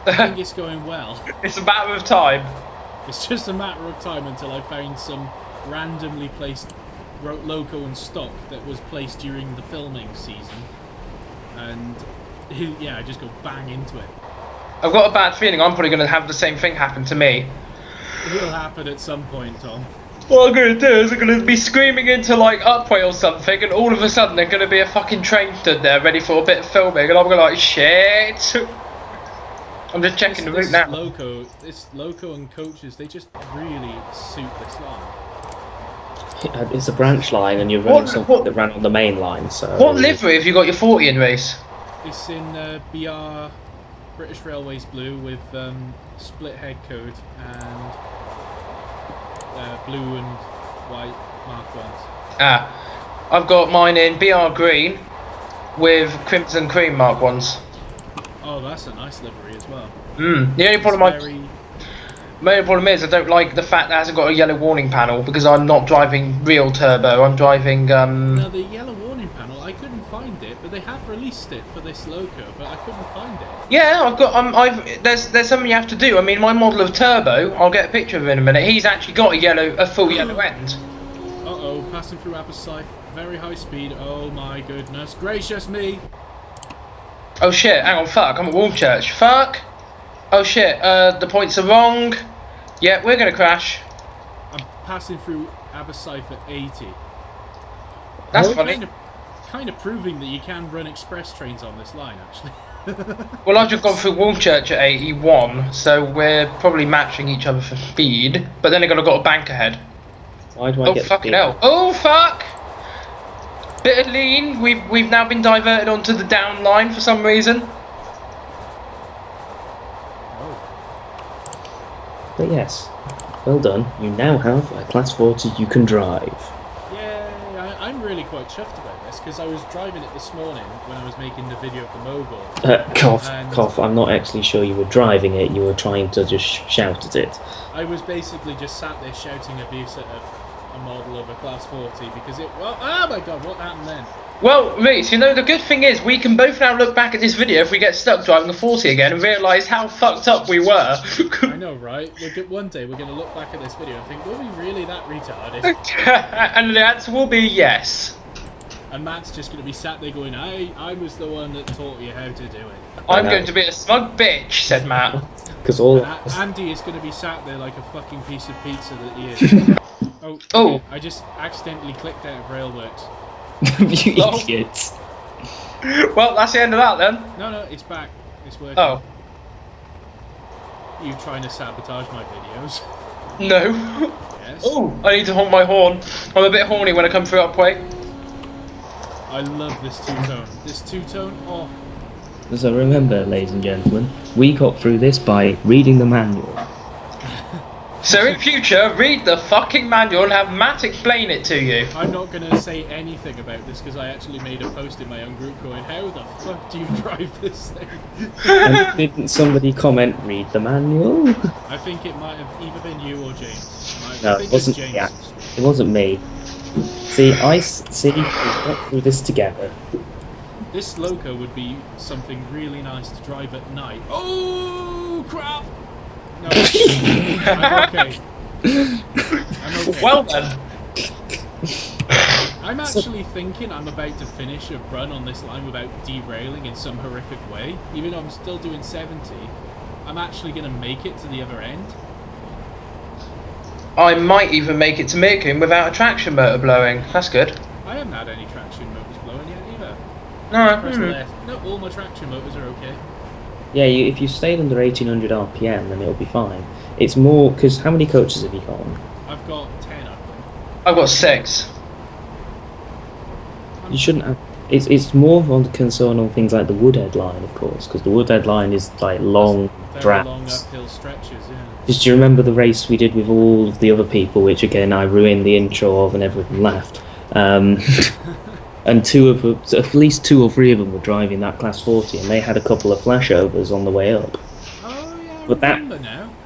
I think it's going well. It's a matter of time. It's just a matter of time until I find some randomly placed loco and stock that was placed during the filming season. And yeah, I just go bang into it. I've got a bad feeling I'm probably gonna have the same thing happen to me. It will happen at some point, Tom. What I'm gonna do is I'm gonna be screaming into like Upway or something, and all of a sudden there's gonna be a fucking train stood there ready for a bit of filming, and I'm gonna like shit. I'm just checking the route now. This loco and coaches, they just really suit this line. It's a branch line, and you're running something that ran on the main line. So What livery have you got your 40 in, Reese? It's in BR British Railways blue with split head code and blue and white Mark 1s. Ah, I've got mine in BR green with crimson cream Mark 1s. Oh, that's a nice livery as well. The only problem is I don't like the fact that it hasn't got a yellow warning panel because I'm not driving real turbo. I'm driving. Now the yellow warning panel, I couldn't find it, but they have released it for this loco, but I couldn't find it. Yeah, I've got. There's something you have to do. I mean, my model of turbo. I'll get a picture of it in a minute. He's actually got a full yellow end. Uh-oh, passing through Abersyth, very high speed. Oh my goodness gracious me! Oh shit! Hang on, fuck! I'm at Woolchurch. Fuck! Oh shit! The points are wrong. Yeah, we're gonna crash. I'm passing through Abersyth at 80. That's funny. Kind of proving that you can run express trains on this line, actually. Well, I've just gone through Woolchurch at 81, so we're probably matching each other for speed. But then I've got a bank ahead. Why do I get fucking hell! Oh fuck! Bit of lean. We've now been diverted onto the down line for some reason. But yes, well done. You now have a Class 40 you can drive. Yay! I'm really quite chuffed about this because I was driving it this morning when I was making the video of the mogul. Cough. I'm not actually sure you were driving it. You were trying to just shout at it. I was basically just sat there shouting abuse at a model of a Class 40 because it. Well, oh my god! What happened then? Well, Reese, you know, the good thing is we can both now look back at this video if we get stuck driving a 40 again and realise how fucked up we were. I know, right? One day we're going to look back at this video and think, were we really that retarded? And the answer will be yes. And Matt's just going to be sat there going, I was the one that taught you how to do it. I'm going to be a smug bitch, said Matt. Because all Andy is going to be sat there like a fucking piece of pizza that he is. Oh, okay. I just accidentally clicked out of Railworks. You idiots. Well, that's the end of that then. No, it's back. It's working. Oh. You trying to sabotage my videos? No. Yes. Oh, I need to honk my horn. I'm a bit horny when I come through Upway. I love this two-tone. This two-tone, oh. So remember, ladies and gentlemen, we got through this by reading the manual. So in future, read the fucking manual and have Matt explain it to you. I'm not going to say anything about this because I actually made a post in my own group going, how the fuck do you drive this thing? And didn't somebody comment, read the manual? I think it might have either been you or James. No, it wasn't me, actually. It wasn't me. See, we got through this together. This loco would be something really nice to drive at night. Oh, crap! No, I'm okay. I'm okay. Well then. I'm actually thinking I'm about to finish a run on this line without derailing in some horrific way. Even though I'm still doing 70, I'm actually going to make it to the other end. I might even make it to Mirkin without a traction motor blowing. That's good. I haven't had any traction motors blowing yet either. No. Press left. No, all my traction motors are okay. Yeah, if you stayed under 1800 RPM, then it'll be fine. It's more, because how many coaches have you got on? I've got 10 of them. I've got 6. You shouldn't have... It's more on the concern on things like the Woodhead line, of course, because the Woodhead line is like long very long drafts. uphill stretches, yeah. Do you remember the race we did with all of the other people, which again I ruined the intro of and everyone laughed? And at least 2 or 3 of them were driving that Class 40, and they had a couple of flashovers on the way up. Oh yeah,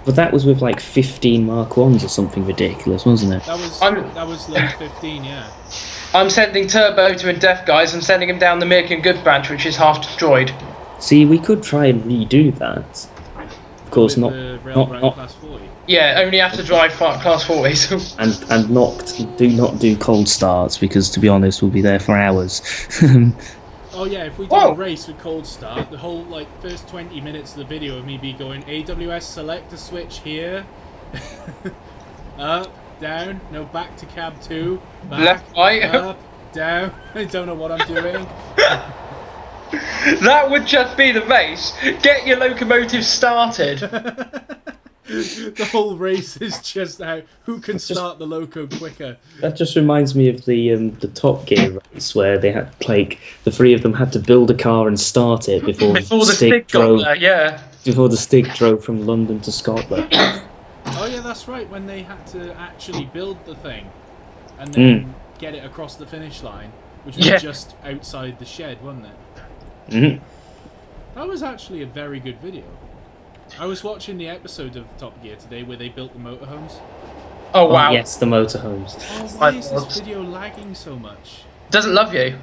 But that was with like 15 Mark 1s or something ridiculous, wasn't it? That was low 15, yeah. I'm sending Turbo to a deaf, guys. I'm sending him down the Mirkin Good branch, which is half destroyed. See, we could try and redo that. Of course, With not the Railright Class 40. Yeah, only have to drive Class 40s. and do not do cold starts, because to be honest, we'll be there for hours. Oh yeah, if we do a race with cold start, the whole first 20 minutes of the video of me be going AWS select a switch here, up, down, no, back to cab 2, back, left, right, up, down. I don't know what I'm doing. That would just be the race. Get your locomotive started. The whole race is just who can start the loco quicker. That just reminds me of the Top Gear race where they had the 3 of them had to build a car and start it before the stick drove. Got there, yeah. Before the stick drove from London to Scotland. Oh yeah, that's right. When they had to actually build the thing, and then get it across the finish line, which was just outside the shed, wasn't it? Mm-hmm. That was actually a very good video. I was watching the episode of Top Gear today where they built the motorhomes. Oh wow! Yes, the motorhomes. Oh, why is this video lagging so much? Doesn't love you.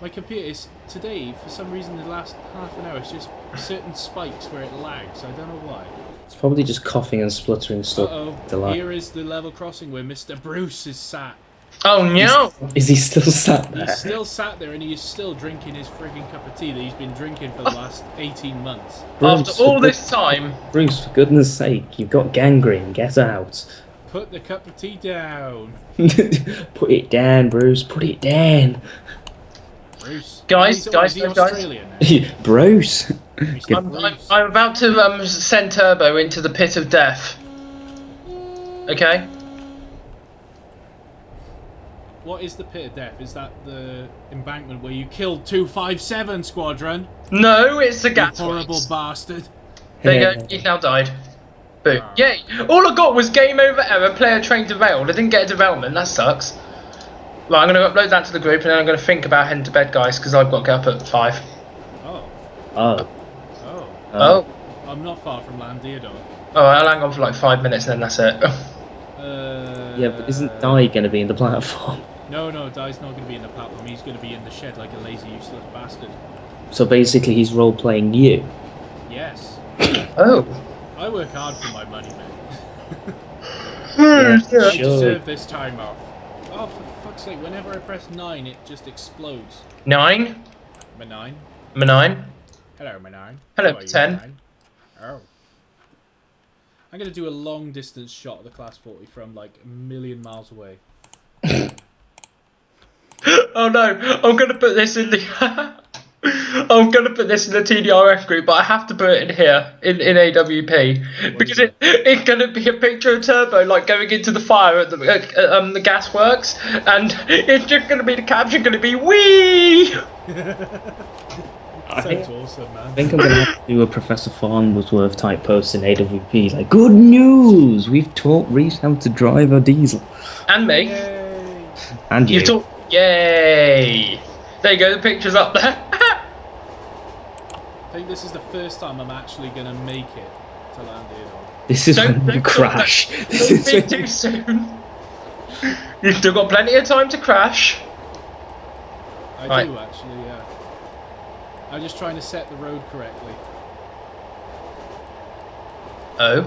My computer is today, for some reason, the last half an hour, it's just certain spikes where it lags. I don't know why. It's probably just coughing and spluttering stuff. Uh-oh. Here is the level crossing where Mr. Bruce is sat. Oh no! Is he still sat there? He's still sat there and he is still drinking his frigging cup of tea that he's been drinking for the last 18 months. Bruce, After all this time... Bruce, for goodness sake, you've got gangrene, get out. Put the cup of tea down. Put it down, Bruce, put it down. Bruce. Guys, He's guys. Bruce. I'm about to send Turbo into the pit of death. Okay? What is the pit of death? Is that the embankment where you killed 257 Squadron? No, it's the gas horrible works. bastard. There you go, he's now died. Boom. Yay! All I got was game over error, player train derailed. I didn't get a derailment, that sucks. Right, I'm going to upload that to the group and then I'm going to think about heading to bed, guys, because I've got to get up at 5. Oh. I'm not far from Landiador. Oh, I'll hang on for like 5 minutes and then that's it. Yeah, but isn't Di going to be in the platform? No, Di's not going to be in the platform. He's going to be in the shed like a lazy, useless bastard. So basically he's role-playing you? Yes. Oh. I work hard for my money, man. Yeah, I sure. deserve this time off. Oh, for fuck's sake, whenever I press 9, it just explodes. 9? M9. M9? Hello, M9. Hello, How are you, 10. M9? Oh. I'm going to do a long distance shot of the Class 40 from like a million miles away. Oh no, I'm going to put this in the... I'm going to put this in the TDRF group, but I have to put it in here, in AWP. Because it's going to be a picture of Turbo, like, going into the fire at the gas works, and it's just going to be the caption going to be, wee! Sounds awesome, man. I think I'm going to have to do a Professor Farnsworth type post in AWP, like, good news! We've taught Reese how to drive a diesel. And me. Yay. And you. You've taught... Yay! There you go, the picture's up there. I think this is the first time I'm actually going to make it to Landiador. This is when you crash. Don't be too soon. You've still got plenty of time to crash. I do, actually, yeah. I'm just trying to set the road correctly. Oh.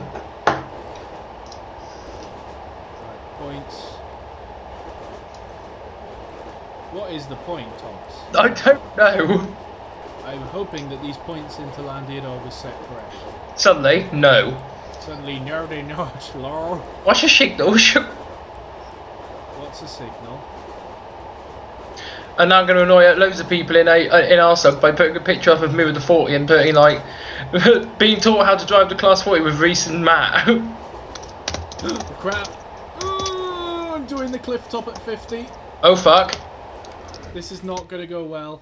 Right, points. What is the point, Thomas? I don't know. I'm hoping that these points into Landiador were set correctly. Suddenly, no. Suddenly, no, they not, lol. What's a signal? What's a signal? And now I'm going to annoy loads of people in our sub by putting a picture up of me with the 40 and putting like being taught how to drive the Class 40 with Reese and Matt. Crap! Oh, I'm doing the cliff top at 50. Oh fuck! This is not going to go well.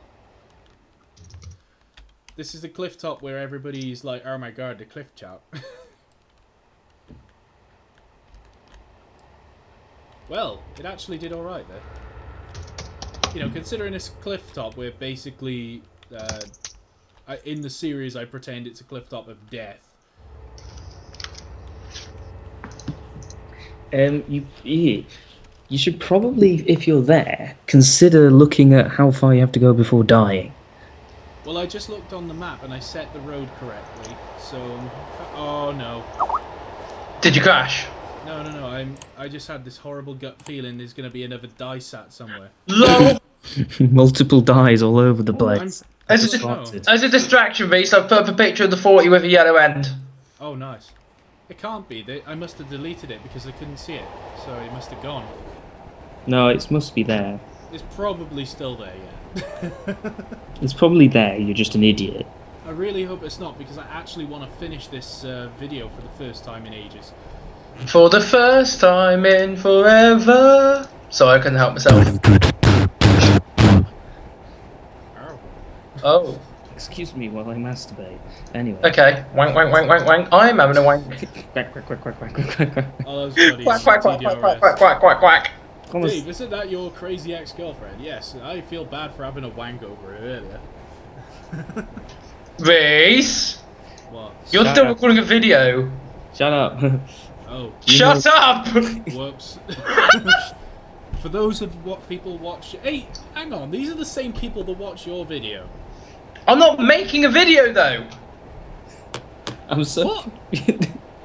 This is the cliff top where everybody's like, oh my god, the cliff top. Well, it actually did alright there. You know, considering it's a cliff top where basically, in the series I pretend it's a cliff top of death. You should probably, if you're there, consider looking at how far you have to go before dying. Well, I just looked on the map and I set the road correctly, so... Oh, no. Did you crash? No. I just had this horrible gut feeling there's going to be another die sat somewhere. LOL! Multiple dies all over the place. As a distraction, Reese, I've put up a picture of the 40 with a yellow end. Oh, nice. It can't be. I must have deleted it because I couldn't see it, so it must have gone. No, it must be there. It's probably still there, yeah. It's probably there, you're just an idiot. I really hope it's not, because I actually want to finish this video for the first time in ages. For the first time in forever. Sorry, I couldn't help myself. Oh. Excuse me while I masturbate. Anyway. Okay. Wank, wank, wank, wank, wank. I'm having a wank. Quack, quack, quack, quack, quack, quack, quack, quack. Oh, that was funny. Quack, quack, quack, quack, TDRS. quack, quack, quack, quack. Dave, isn't that your crazy ex-girlfriend? Yes, I feel bad for having a wank over her earlier. Reese, What? you're Shut still up. recording a video. Shut up. Oh. Shut up! Whoops. For those of what people watch... Hey, hang on. These are the same people that watch your video. I'm not making a video though. I'm so... What?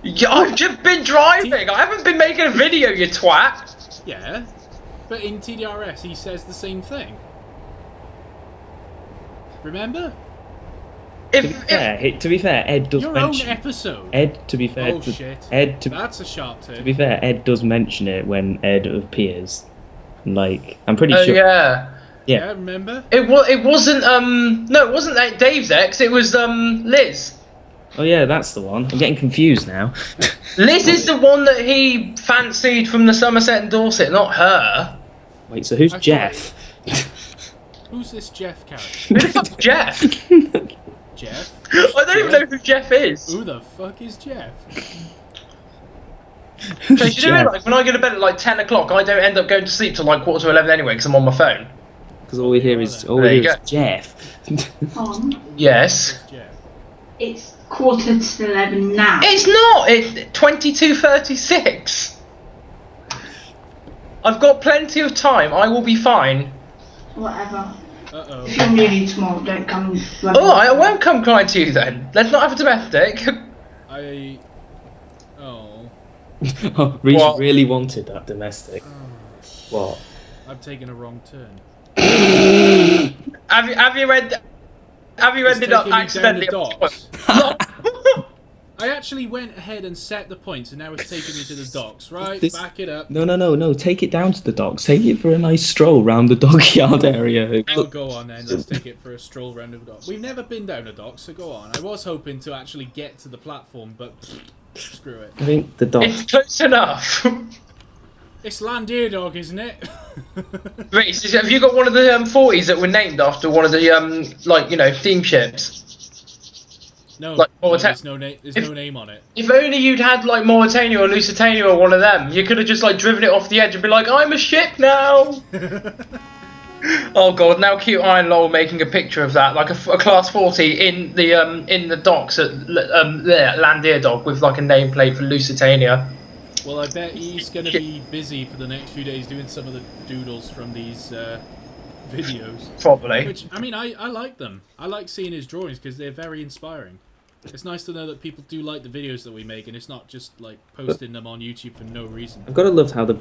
Yeah, I've just been driving. I haven't been making a video, you twat. Yeah. But in TDRS, he says the same thing. Remember? To be fair, Ed does Your mention... own episode. Ed, to be fair... Oh, shit. That's a sharp To turn. be fair, Ed does mention it when Ed appears. Like, I'm pretty Oh sure... yeah. Yeah, remember? It wasn't no, it wasn't Dave's ex. It was Liz. Oh yeah, that's the one. I'm getting confused now. Liz is the one that he fancied from the Somerset and Dorset, not her. Wait, so who's I thought- Jeff? Who's this Jeff character? Who the fuck's Jeff? Jeff? I don't even know who Jeff is. Who the fuck is Jeff? Who's So you know, Jeff? like when I go to bed at like 10 o'clock, I don't end up going to sleep till like 11:15 anyway because I'm on my phone. Because all we hear is There you Jeff. Tom, Yes. Who's Jeff? it's 11:45 now. It's not. It's 22:36. I've got plenty of time. I will be fine. Whatever. Uh-oh. If you're needing tomorrow, don't come. Oh, I won't come crying to you then. Let's not have a domestic. Oh. Oh, Reece What? really wanted that domestic. What? I've taken a wrong turn. Have you read? Have you It's ended up taking me down accidentally? the docks. No. I actually went ahead and set the points, and now it's taking me to the docks. Right, This- back it up. No. Take it down to the docks. Take it for a nice stroll round the dockyard area. Oh, go on then. Let's take it for a stroll round the dock. We've never been down a dock, so go on. I was hoping to actually get to the platform, but screw it. I think the docks. It's close enough. It's Landier Dog, isn't it? Reece, have you got one of the 40s that were named after one of the like theme ships? No, Like no, Mauritania. there's no name on it. If only you'd had like Mauritania or Lusitania or one of them, you could have just like driven it off the edge and be like, I'm a ship now. Oh god, now cute Iron Lol making a picture of that, like a class 40 in the docks at Landier Dog with like a nameplate for Lusitania. Well, I bet he's going to be busy for the next few days doing some of the doodles from these videos. Probably. Which, I mean, I like them. I like seeing his drawings because they're very inspiring. It's nice to know that people do like the videos that we make, and it's not just like posting them on YouTube for no reason. I've got to love how the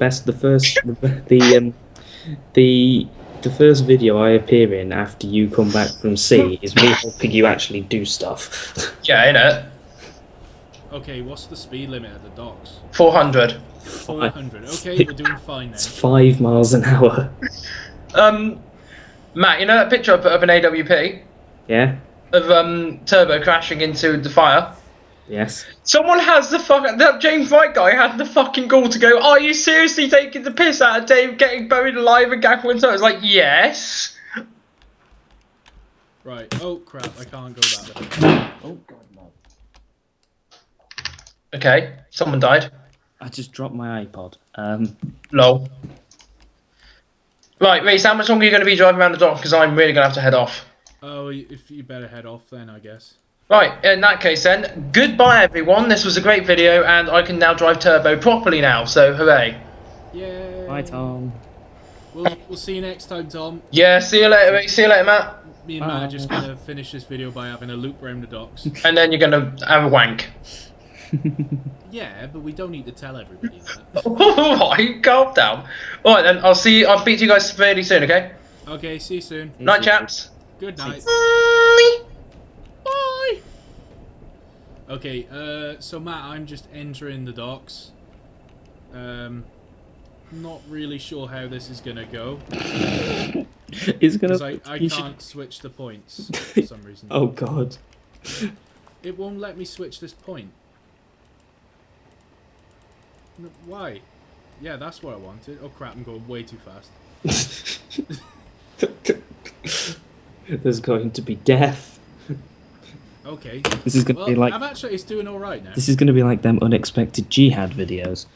first video I appear in after you come back from sea is me helping you actually do stuff. Yeah, innit? Okay, what's the speed limit at the docks? 400. 400. Okay, we're doing fine It's then. 5 miles an hour. Matt, you know that picture I put up in AWP Yeah? of Turbo crashing into the fire? Yes. Someone has that James Wright guy had the fucking gall to go, are you seriously taking the piss out of Dave getting buried alive in Gackle and I was like, yes. Right. Oh crap! I can't go that way. Oh god, no. Okay, someone died. I just dropped my iPod. Lol. Right, Reece, how much longer are you going to be driving around the dock? Because I'm really going to have to head off. Oh, if you better head off then, I guess. Right, in that case then, goodbye everyone. This was a great video and I can now drive Turbo properly now, so hooray. Yay! Bye, Tom. We'll see you next time, Tom. Yeah, see you later, Reece. See you later, Matt. Me and Matt are just gonna finish this video by having a loop round the docks. And then you're going to have a wank. Yeah, but we don't need to tell everybody that. Alright, calm down. Alright then, I'll speak to you guys fairly soon, okay? Okay, see you soon. Night, chaps. Good night. Bye. Bye. Okay, so Matt, I'm just entering the docks. Not really sure how this is gonna go. It's gonna. Because I can't switch the points for some reason. Oh god. It won't let me switch this point. Why? Yeah, that's what I wanted. Oh crap, I'm going way too fast. There's going to be death. Okay. This is gonna be like. It's doing all right now. This is gonna be like them unexpected jihad videos.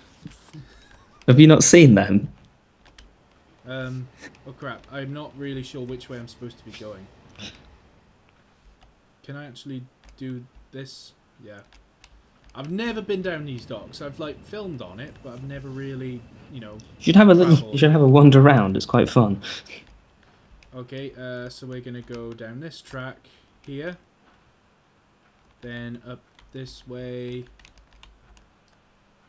Have you not seen them? Oh crap! I'm not really sure which way I'm supposed to be going. Can I actually do this? Yeah. I've never been down these docks. I've like filmed on it, but I've never really, you know. You should have a traveled. You should have a wander around. It's quite fun. Okay. So we're gonna go down this track here. Then up this way.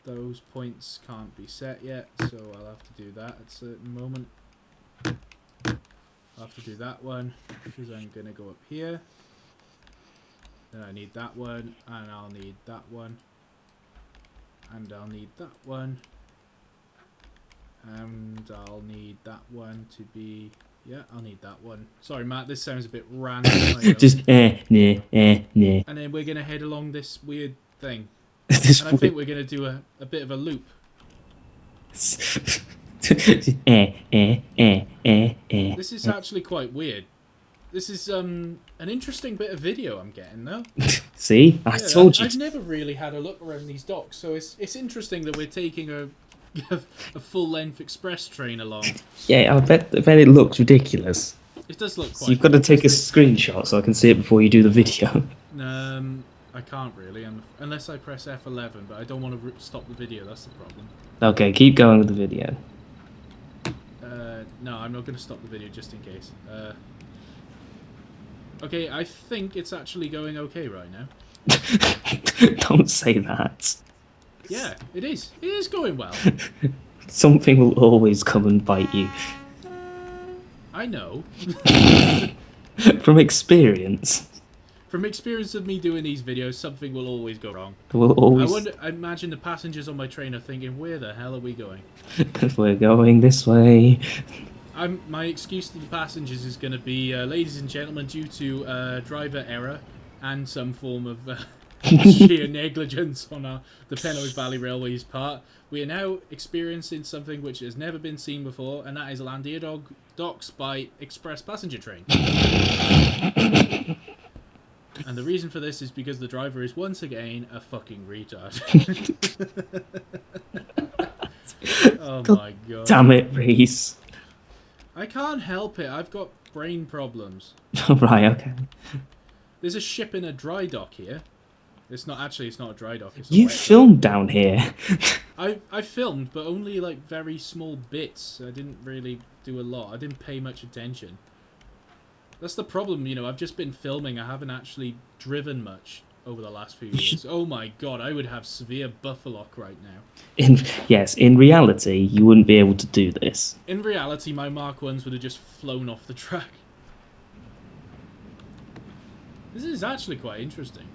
Those points can't be set yet, so I'll have to do that at a certain moment. I'll have to do that one because I'm gonna go up here. Then I need that one, and I'll need that one, and I'll need that one, and I'll need that one to be. Yeah, I'll need that one. Sorry, Matt, this sounds a bit random. Just nah. And then we're gonna head along this weird thing. And I think we're going to do a bit of a loop. This is actually quite weird. This is an interesting bit of video I'm getting, though. See? I told you. I've never really had a look around these docks, so it's interesting that we're taking a full-length express train along. Yeah, I bet it looks ridiculous. It does look quite... So you've got to take a screenshot so I can see it before you do the video. I can't really, unless I press F11, but I don't want to stop the video, that's the problem. Okay, keep going with the video. No, I'm not going to stop the video just in case. Okay, I think it's actually going okay right now. Don't say that. Yeah, it is. It is going well. Something will always come and bite you. I know. From experience. From experience of me doing these videos, something will always go wrong. We'll always... I imagine the passengers on my train are thinking, where the hell are we going? We're going this way. My excuse to the passengers is going to be, ladies and gentlemen, due to driver error and some form of sheer negligence on the Penrose Valley Railway's part, we are now experiencing something which has never been seen before, and that is Landia Docks by express passenger train. And the reason for this is because the driver is once again a fucking retard. Oh my god. Damn it, Reese. I can't help it. I've got brain problems. Right, okay. There's a ship in a dry dock here. It's not a dry dock. It's a You wet filmed down here. I filmed, but only like very small bits. I didn't really do a lot. I didn't pay much attention. That's the problem, you know, I've just been filming, I haven't actually driven much over the last few years. Oh my god, I would have severe buffer lock right now. In reality, you wouldn't be able to do this. In reality, my Mark 1s would have just flown off the track. This is actually quite interesting.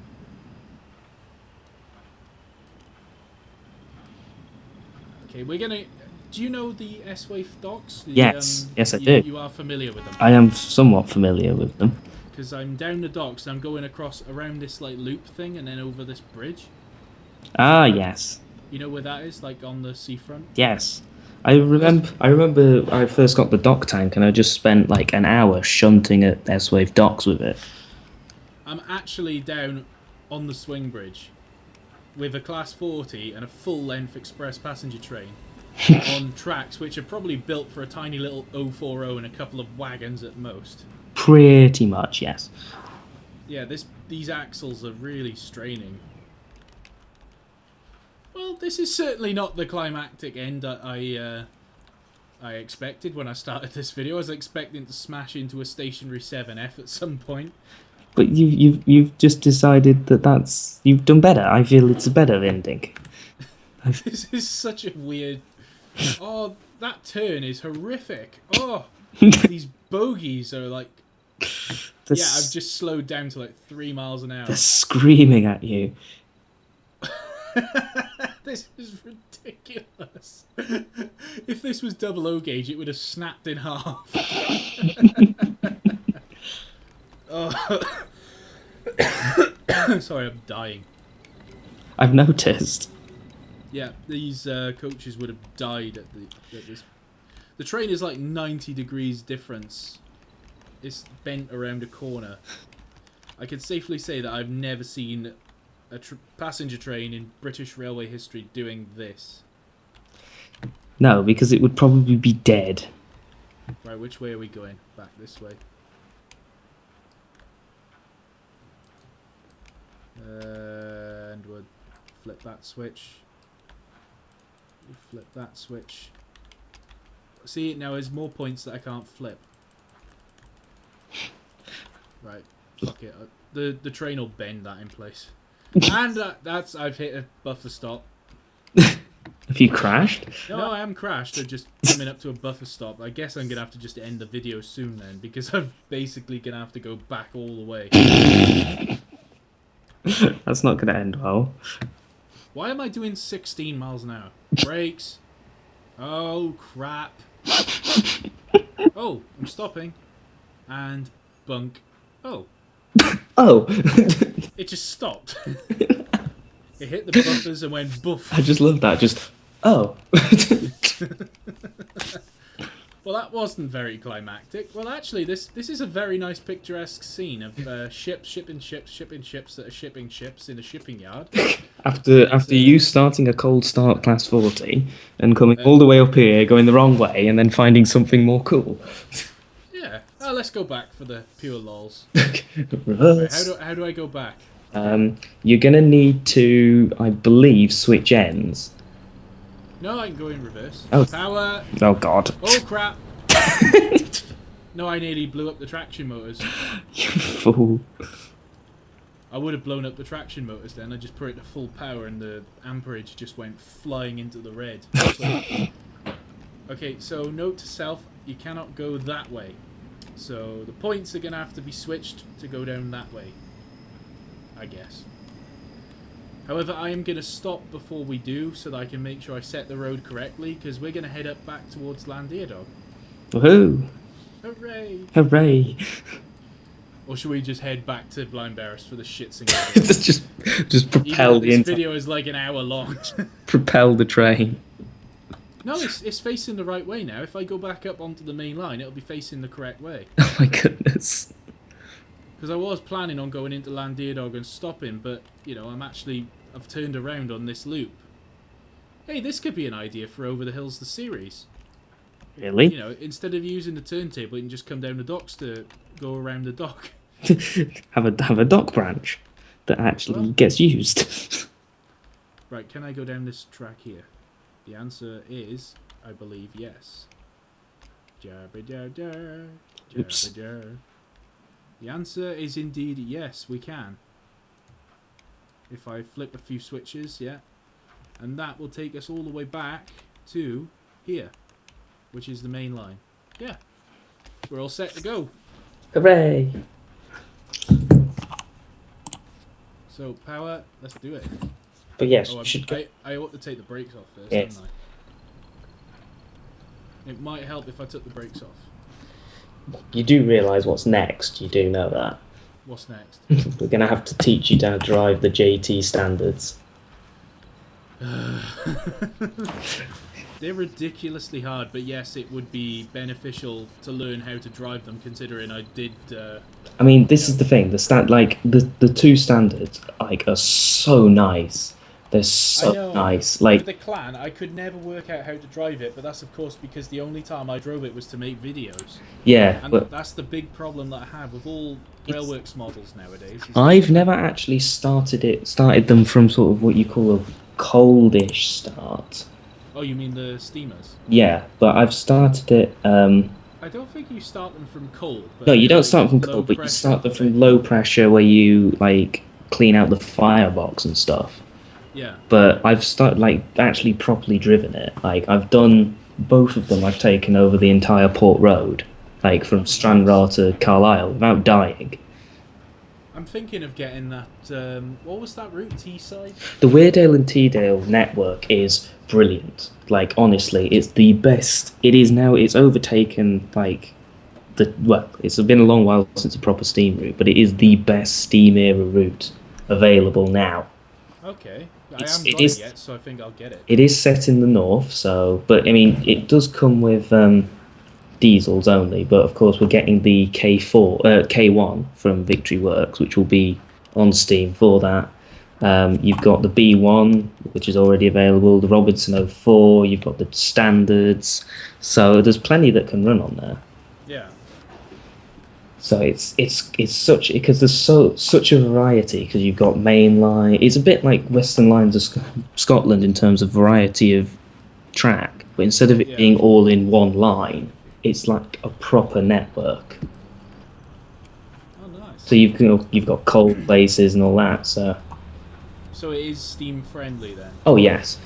Okay, we're gonna... Do you know the S-Wave docks? Yes, yes I do. You are familiar with them? I am somewhat familiar with them. Because I'm down the docks and I'm going across around this like loop thing and then over this bridge. Ah, yes. You know where that is, like on the seafront? Yes. I remember I first got the dock tank and I just spent like an hour shunting at S-Wave docks with it. I'm actually down on the swing bridge with a Class 40 and a full-length express passenger train. On tracks which are probably built for a tiny little 040 and a couple of wagons at most. Pretty much, yes. Yeah, these axles are really straining. Well, this is certainly not the climactic end that I expected when I started this video. I was expecting to smash into a stationary 7F at some point. But you've just decided that you've done better. I feel it's a better ending. This is such a weird... Oh, that turn is horrific. Oh, these bogies are like... Yeah, I've just slowed down to like 3 miles an hour. They're screaming at you. This is ridiculous. If this was 00 gauge, it would have snapped in half. Oh. Sorry, I'm dying. I've noticed. Yeah, these coaches would have died at this. The train is like 90 degrees difference. It's bent around a corner. I can safely say that I've never seen a passenger train in British railway history doing this. No, because it would probably be dead. Right, which way are we going? Back this way. And we'll flip that switch. We'll flip that switch. See, now there's more points that I can't flip. Right, fuck it. The train will bend that in place. And I've hit a buffer stop. Have you crashed? No, I am crashed. I'm just coming up to a buffer stop. I guess I'm going to have to just end the video soon then, because I'm basically going to have to go back all the way. That's not going to end well. Why am I doing 16 miles an hour? Brakes. Oh, crap. Oh, I'm stopping. And bunk. Oh. Oh! It just stopped. It hit the buffers and went boof. I just love that. Just, oh. Well, that wasn't very climactic. Well, actually, this is a very nice picturesque scene of ships shipping ships that are shipping ships in a shipping yard. After you starting a cold start class 40 and coming all the way up here, going the wrong way, and then finding something more cool. Yeah. Let's go back for the pure lols. Reverse. Right, how do I go back? You're gonna need to, I believe, switch ends. No, I can go in reverse. Oh. Power. Oh God. Oh crap. No, I nearly blew up the traction motors. You fool. I would have blown up the traction motors then. I just put it to full power and the amperage just went flying into the red. Okay, so note to self, you cannot go that way. So the points are going to have to be switched to go down that way, I guess. However, I am going to stop before we do so that I can make sure I set the road correctly, because we're going to head up back towards Llandiadog. Woohoo! Hooray! Hooray! Or should we just head back to Blind Barris for the shits and giggles? just propel the This video is like an hour long. Propel the train. No, it's facing the right way now. If I go back up onto the main line, it'll be facing the correct way. Oh my goodness. Because I was planning on going into Llandiadog and stopping, but, you know, I've turned around on this loop. Hey, this could be an idea for Over the Hills, the series. Really? You know, instead of using the turntable, you can just come down the docks to go around the dock. have a dock branch that actually gets used. Right, can I go down this track here? The answer is, I believe, yes. Jabba-jar-jar, Oops. jabba-jar. The answer is indeed yes, we can. If I flip a few switches, yeah. And that will take us all the way back to here, which is the main line. Yeah. We're all set to go. Hooray! So, power, let's do it. But yes, Oh, you should go. I ought to take the brakes off first, Yes. don't I? It might help if I took the brakes off. You do realise what's next, you do know that. What's next? We're going to have to teach you how to drive the JT standards. They're ridiculously hard, but yes, it would be beneficial to learn how to drive them, considering I did... I mean, this is the thing, the two standards are so nice. They're so nice. With the Clan, I could never work out how to drive it, but that's of course because the only time I drove it was to make videos. Yeah, and but that's the big problem that I have with all Railworks models nowadays. I've never actually started them from sort of what you call a coldish start. Oh, you mean the steamers? Yeah, but I've started it. I don't think you start them from cold. But No, you don't start from cold, but you start them from low pressure, where you clean out the firebox and stuff. Yeah. But I've actually properly driven it. I've done both of them. I've taken over the entire Port Road, from Stranraer to Carlisle, without dying. I'm thinking of getting that. What was that route? Teesside? The Weardale and Teedale network is brilliant. Honestly, it's the best. It is now. It's overtaken it's been a long while since a proper steam route, but it is the best steam era route available now. Okay. I haven't got it yet, so I think I'll get it. It is set in the north, but I mean, it does come with diesels only, but of course we're getting the K1 from Victory Works, which will be on Steam for that. You've got the B1, which is already available, the Robinson 04, you've got the standards, so there's plenty that can run on there. Yeah. So it's such, because there's such a variety, because you've got mainline. It's a bit like Western Lines of Scotland in terms of variety of track, but instead of it being all in one line, it's like a proper network. Oh, nice. So you've got cold places and all that. So it is Steam friendly then? Oh yes,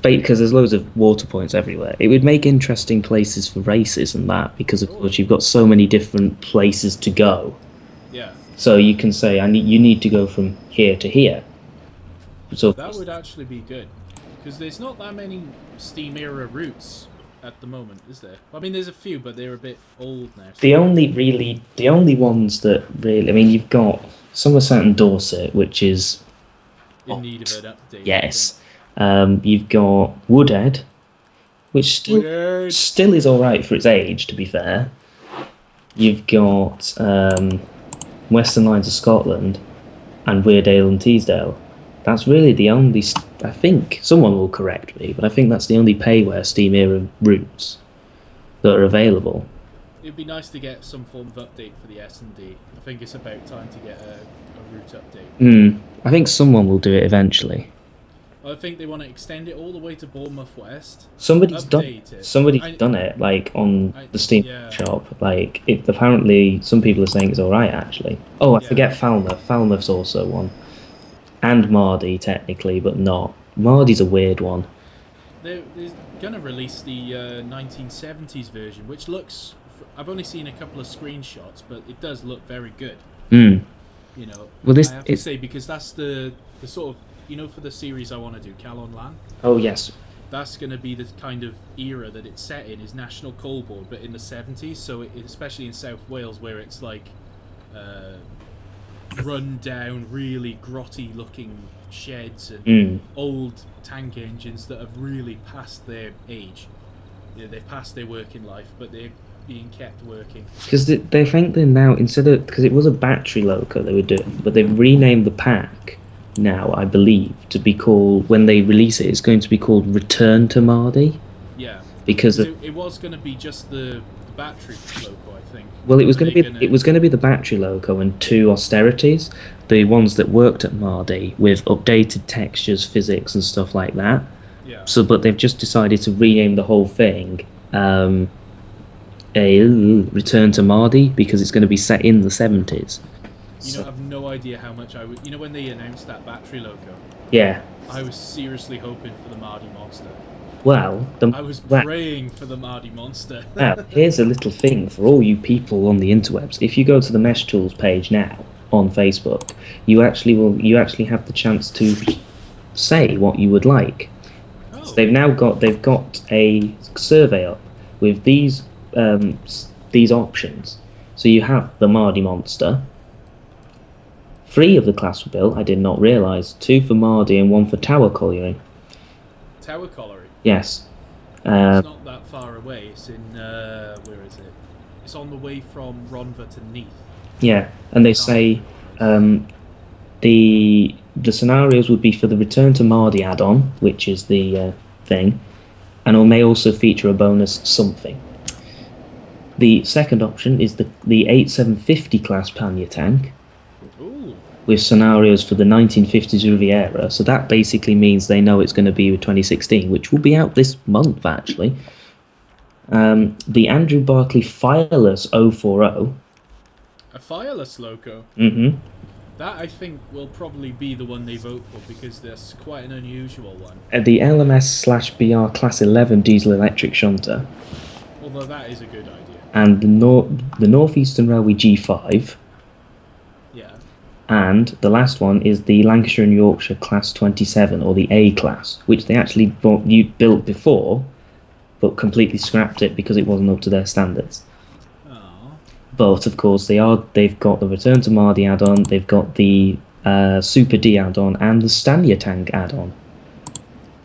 because there's loads of water points everywhere. It would make interesting places for races and that, because of course you've got so many different places to go. Yeah. So you can say, you need to go from here to here. So that would actually be good, because there's not that many Steam era routes at the moment, is there? I mean, there's a few, but they're a bit old now. The only ones that really, I mean, you've got Somerset and Dorset, which is in need of an update. Yes. You've got Woodhead, which still is all right for its age, to be fair. You've got Western Lines of Scotland and Weardale and Teesdale. That's really the only. I think someone will correct me, but I think that's the only payware Steam era routes that are available. It'd be nice to get some form of update for the S&D. I think it's about time to get a route update. I think someone will do it eventually. I think they want to extend it all the way to Bournemouth West. Somebody's done it, like on the Steam shop. Like, apparently some people are saying it's all right actually. Oh, I forget Falmouth. Falmouth's also one, and Mardy technically, but not. Mardy's a weird one. They're gonna release the 1970s version, which looks. I've only seen a couple of screenshots, but it does look very good. You know, well, I have to say, because that's the sort of, you know, for the series I want to do, Cal on Land. Oh yes. That's going to be the kind of era that it's set in, is National Coal Board, but in the 70s. So especially in South Wales, where it's like run down, really grotty looking sheds and old tank engines that have really passed their age. You know, they're past their working life, but they're being kept working. Because they think they're now, instead of, because it was a battery loco they were doing, but they've renamed the pack now, I believe, to be called, when they release it, it's going to be called Return to Mardy. Yeah. Because it was going to be just the battery loco, I think. Well, it was going to be the battery loco and two austerities, the ones that worked at Mardy with updated textures, physics, and stuff like that. Yeah. So, but they've just decided to rename the whole thing a Return to Mardy, because it's going to be set in the 70s. You know, I have no idea how much I would. You know, when they announced that battery loco, yeah, I was seriously hoping for the Mardy Monster. Well, I was praying for the Mardy Monster. Now, here's a little thing for all you people on the interwebs. If you go to the Mesh Tools page now on Facebook, you actually have the chance to say what you would like. Oh. So they've got a survey up with these options. So you have the Mardy Monster. 3 of the class were built, I did not realise. 2 for Mardy and 1 for Tower Colliery. Tower Colliery? Yes. It's not that far away. It's in, where is it? It's on the way from Ronva to Neath. Yeah, and they say the scenarios would be for the Return to Mardy add-on, which is the thing, and it may also feature a bonus something. The second option is the 8750 class pannier tank. Ooh. With scenarios for the 1950s Riviera, so that basically means they know it's going to be with 2016, which will be out this month actually. The Andrew Barclay Fireless 040. A Fireless loco? Mm-hmm. That, I think, will probably be the one they vote for, because that's quite an unusual one. The LMS/BR Class 11 diesel electric shunter. Although that is a good idea. And the Northeastern Railway G5. Yeah. And the last one is the Lancashire and Yorkshire Class 27, or the A Class, which they actually built before, but completely scrapped it because it wasn't up to their standards. Aww. But of course they've got the Return to Mardy add-on, they've got the Super D add-on, and the Stania tank add-on.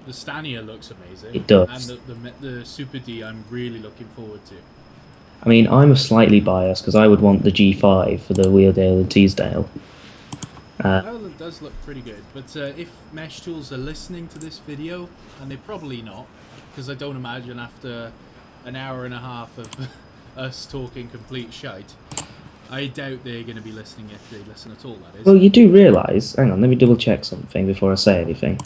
The Stania looks amazing. It does. And the Super D I'm really looking forward to. I mean, I'm slightly biased because I would want the G5 for the Wheeldale and Teesdale. Well, it does look pretty good, but if Mesh Tools are listening to this video, and they're probably not, because I don't imagine after an hour and a half of us talking complete shite, I doubt they're going to be listening if they listen at all, that is. Well, you do realise... Hang on, let me double check something before I say anything.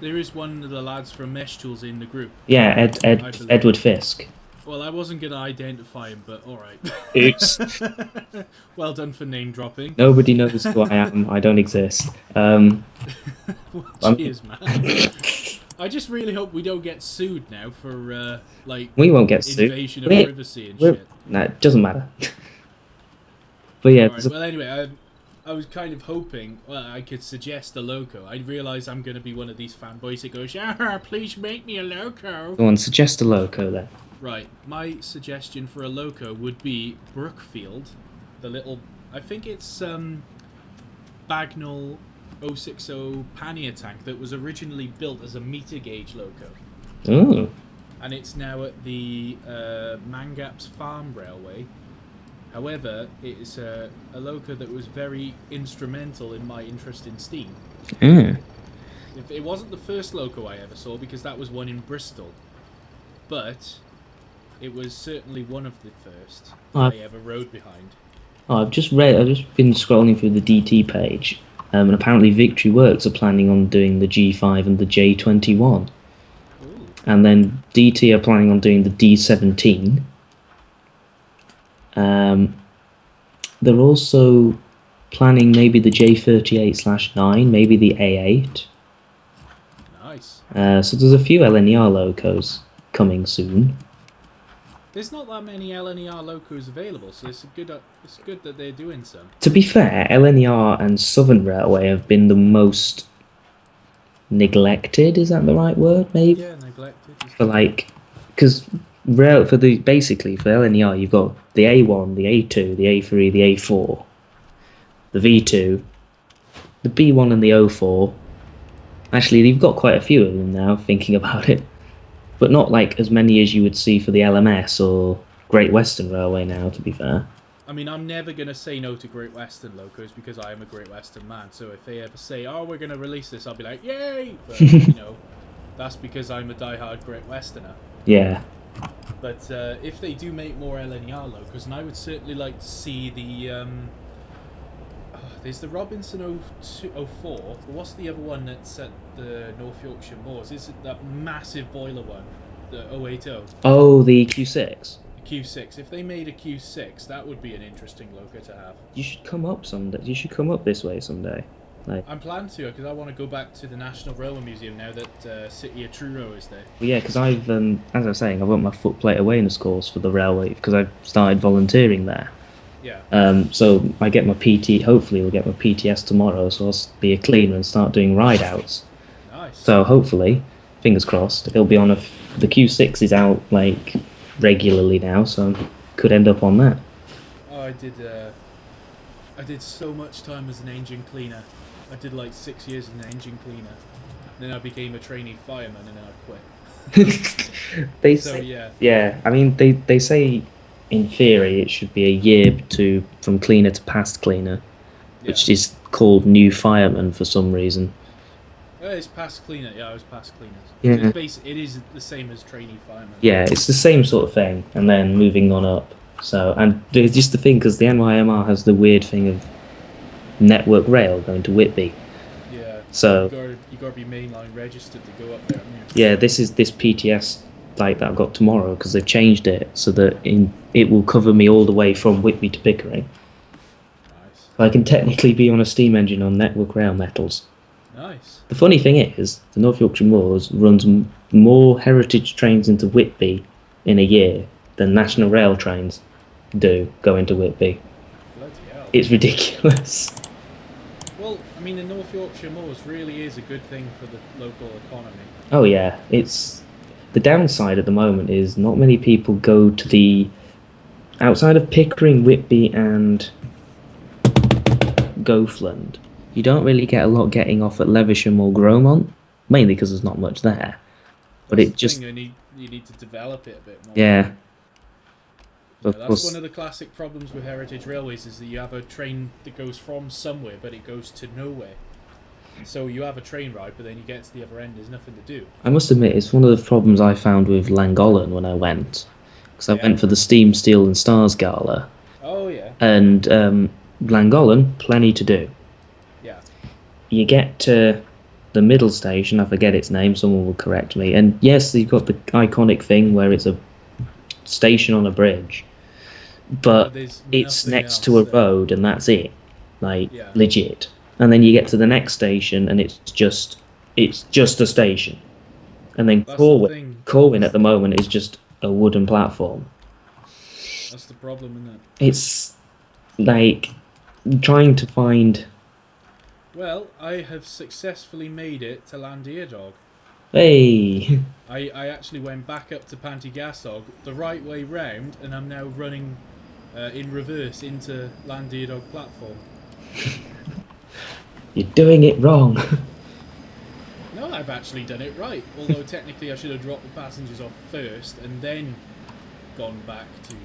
There is one of the lads from Mesh Tools in the group. Yeah, Edward Fisk. Well, I wasn't going to identify him, but alright. Oops. Well done for name dropping. Nobody knows who I am. I don't exist. Well, cheers, man. I just really hope we don't get sued now for, we won't get sued. Invasion of privacy and shit. No, it doesn't matter. But yeah. Right, well, anyway, I was kind of hoping, well, I could suggest a loco. I realise I'm going to be one of these fanboys that goes, please make me a loco. Go on, suggest a loco then. Right, my suggestion for a loco would be Brookfield, the little, I think it's Bagnall 060 pannier tank that was originally built as a meter gauge loco. Oh. And it's now at the Mangaps Farm Railway. However, it's a loco that was very instrumental in my interest in steam. Mm. It wasn't the first loco I ever saw, because that was one in Bristol. But it was certainly one of the first I ever rode behind. I've just been scrolling through the DT page, and apparently Victory Works are planning on doing the G5 and the J21. Ooh. And then DT are planning on doing the D17. They're also planning maybe the J38/9, maybe the A8. Nice. So there's a few LNER locos coming soon. There's not that many LNER locos available, so it's good that they're doing some. To be fair, LNER and Southern Railway have been the most neglected. Is that the right word? Maybe. Yeah, neglected. For because basically for LNER you've got the A1, the A2, the A3, the A4, the V2, the B1 and the O4. Actually, you've got quite a few of them now, thinking about it. But not as many as you would see for the LMS or Great Western Railway now, to be fair. I mean, I'm never going to say no to Great Western locos because I am a Great Western man. So if they ever say, oh, we're going to release this, I'll be like, yay! But, that's because I'm a diehard Great Westerner. Yeah. But if they do make more LNER locos, and I would certainly like to see the... there's the Robinson 04, but what's the other one that's at the North Yorkshire Moors? Is it that massive boiler one, the 080? Oh, the Q6. The Q6. If they made a Q6, that would be an interesting loco to have. You should come up someday. You should come up this way someday. I'm planning to, because I want to go back to the National Railway Museum now that City of Truro is there. Well, yeah, because I've, as I was saying, I've got my footplate awareness course for the railway because I've started volunteering there. Yeah. So I get my PT. Hopefully, we'll get my PTS tomorrow. So I'll be a cleaner and start doing ride outs. Nice. So hopefully, fingers crossed, it'll be on the Q6 is out regularly now, so could end up on that. Oh, I did so much time as an engine cleaner. I did 6 years as an engine cleaner. Then I became a trainee fireman, and then I quit. Yeah. I mean, they say. In theory, it should be a year from cleaner to past cleaner, which is called new fireman for some reason. It's past cleaner. Yeah, I was past cleaner. Yeah. So it is the same as trainee fireman. Yeah, it's the same sort of thing, and then moving on up. So, and there's just the thing, because the NYMR has the weird thing of Network Rail going to Whitby. Yeah. So you got to be mainline registered to go up there. Yeah, this PTS that I've got tomorrow, because they've changed it so that it will cover me all the way from Whitby to Pickering. Nice. I can technically be on a steam engine on Network Rail metals. Nice. The funny thing is, the North Yorkshire Moors runs more heritage trains into Whitby in a year than National Rail trains do go into Whitby. Bloody hell. It's ridiculous. Well, I mean, the North Yorkshire Moors really is a good thing for the local economy. Oh yeah, the downside at the moment is not many people go to the outside of Pickering, Whitby and Goathland. You don't really get a lot getting off at Levisham or Gromont, mainly because there's not much there. But That's it just you need to develop it a bit more. yeah. Of That's course, one of the classic problems with heritage railways, is that you have a train that goes from somewhere, but it goes to nowhere. So you have a train ride, but then you get to the other end, there's nothing to do. I must admit, it's one of the problems I found with Llangollen when I went. Because I went for the Steam, Steel and Stars Gala. Oh, yeah. And Llangollen, plenty to do. Yeah. You get to the middle station, I forget its name, someone will correct me. And yes, you've got the iconic thing where it's a station on a bridge. But it's next to a road and that's it. Like, legit. And then you get to the next station and it's just a station. And then Corwin at the moment is just a wooden platform. That's the problem, isn't it? It's like trying to find... Well, I have successfully made it to Llandiadog. Hey! I actually went back up to Pantygassog the right way round, and I'm now running in reverse into Llandiadog platform. You're doing it wrong. No, I've actually done it right. Although technically I should have dropped the passengers off first and then gone back to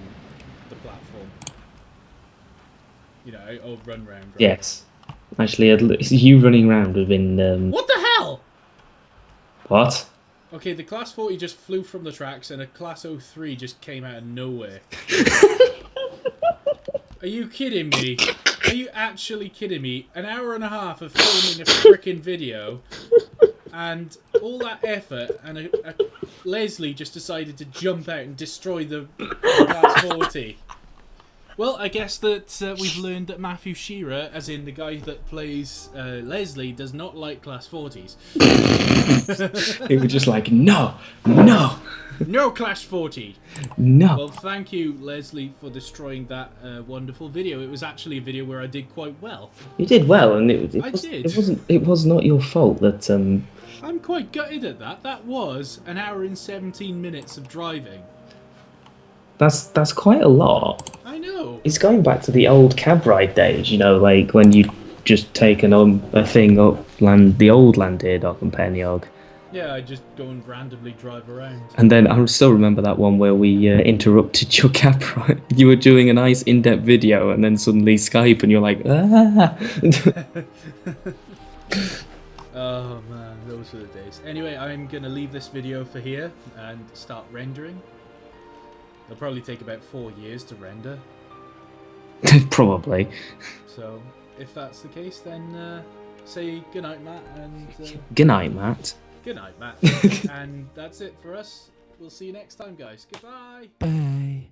the platform. You know, old run round. Right? Yes. Actually, you running around would have been... What the hell? What? Okay, the Class 40 just flew from the tracks and a Class 03 just came out of nowhere. Are you kidding me? Are you actually kidding me? An hour and a half of filming a frickin' video and all that effort, and Leslie just decided to jump out and destroy the Class 40. Well, I guess that we've learned that Matthew Shearer, as in the guy that plays Leslie, does not like Class 40s. They were just like, no, no. No Class 40. No. Well, thank you, Leslie, for destroying that wonderful video. It was actually a video where I did quite well. You did well, and it was not your fault that... I'm quite gutted at that. That was an hour and 17 minutes of driving. That's quite a lot. I know. It's going back to the old cab ride days, you know, like when you just take a thing up the old Llandiadog and Penyog. Yeah, I just go and randomly drive around. And then I still remember that one where we interrupted your cab ride. You were doing a nice in-depth video and then suddenly Skype and you're like, ah! Oh man, those were the days. Anyway, I'm going to leave this video for here and start rendering. It'll probably take about 4 years to render. Probably. So, if that's the case, then say goodnight, Matt. And good night, Matt. Good night, Matt. And that's it for us. We'll see you next time, guys. Goodbye. Bye.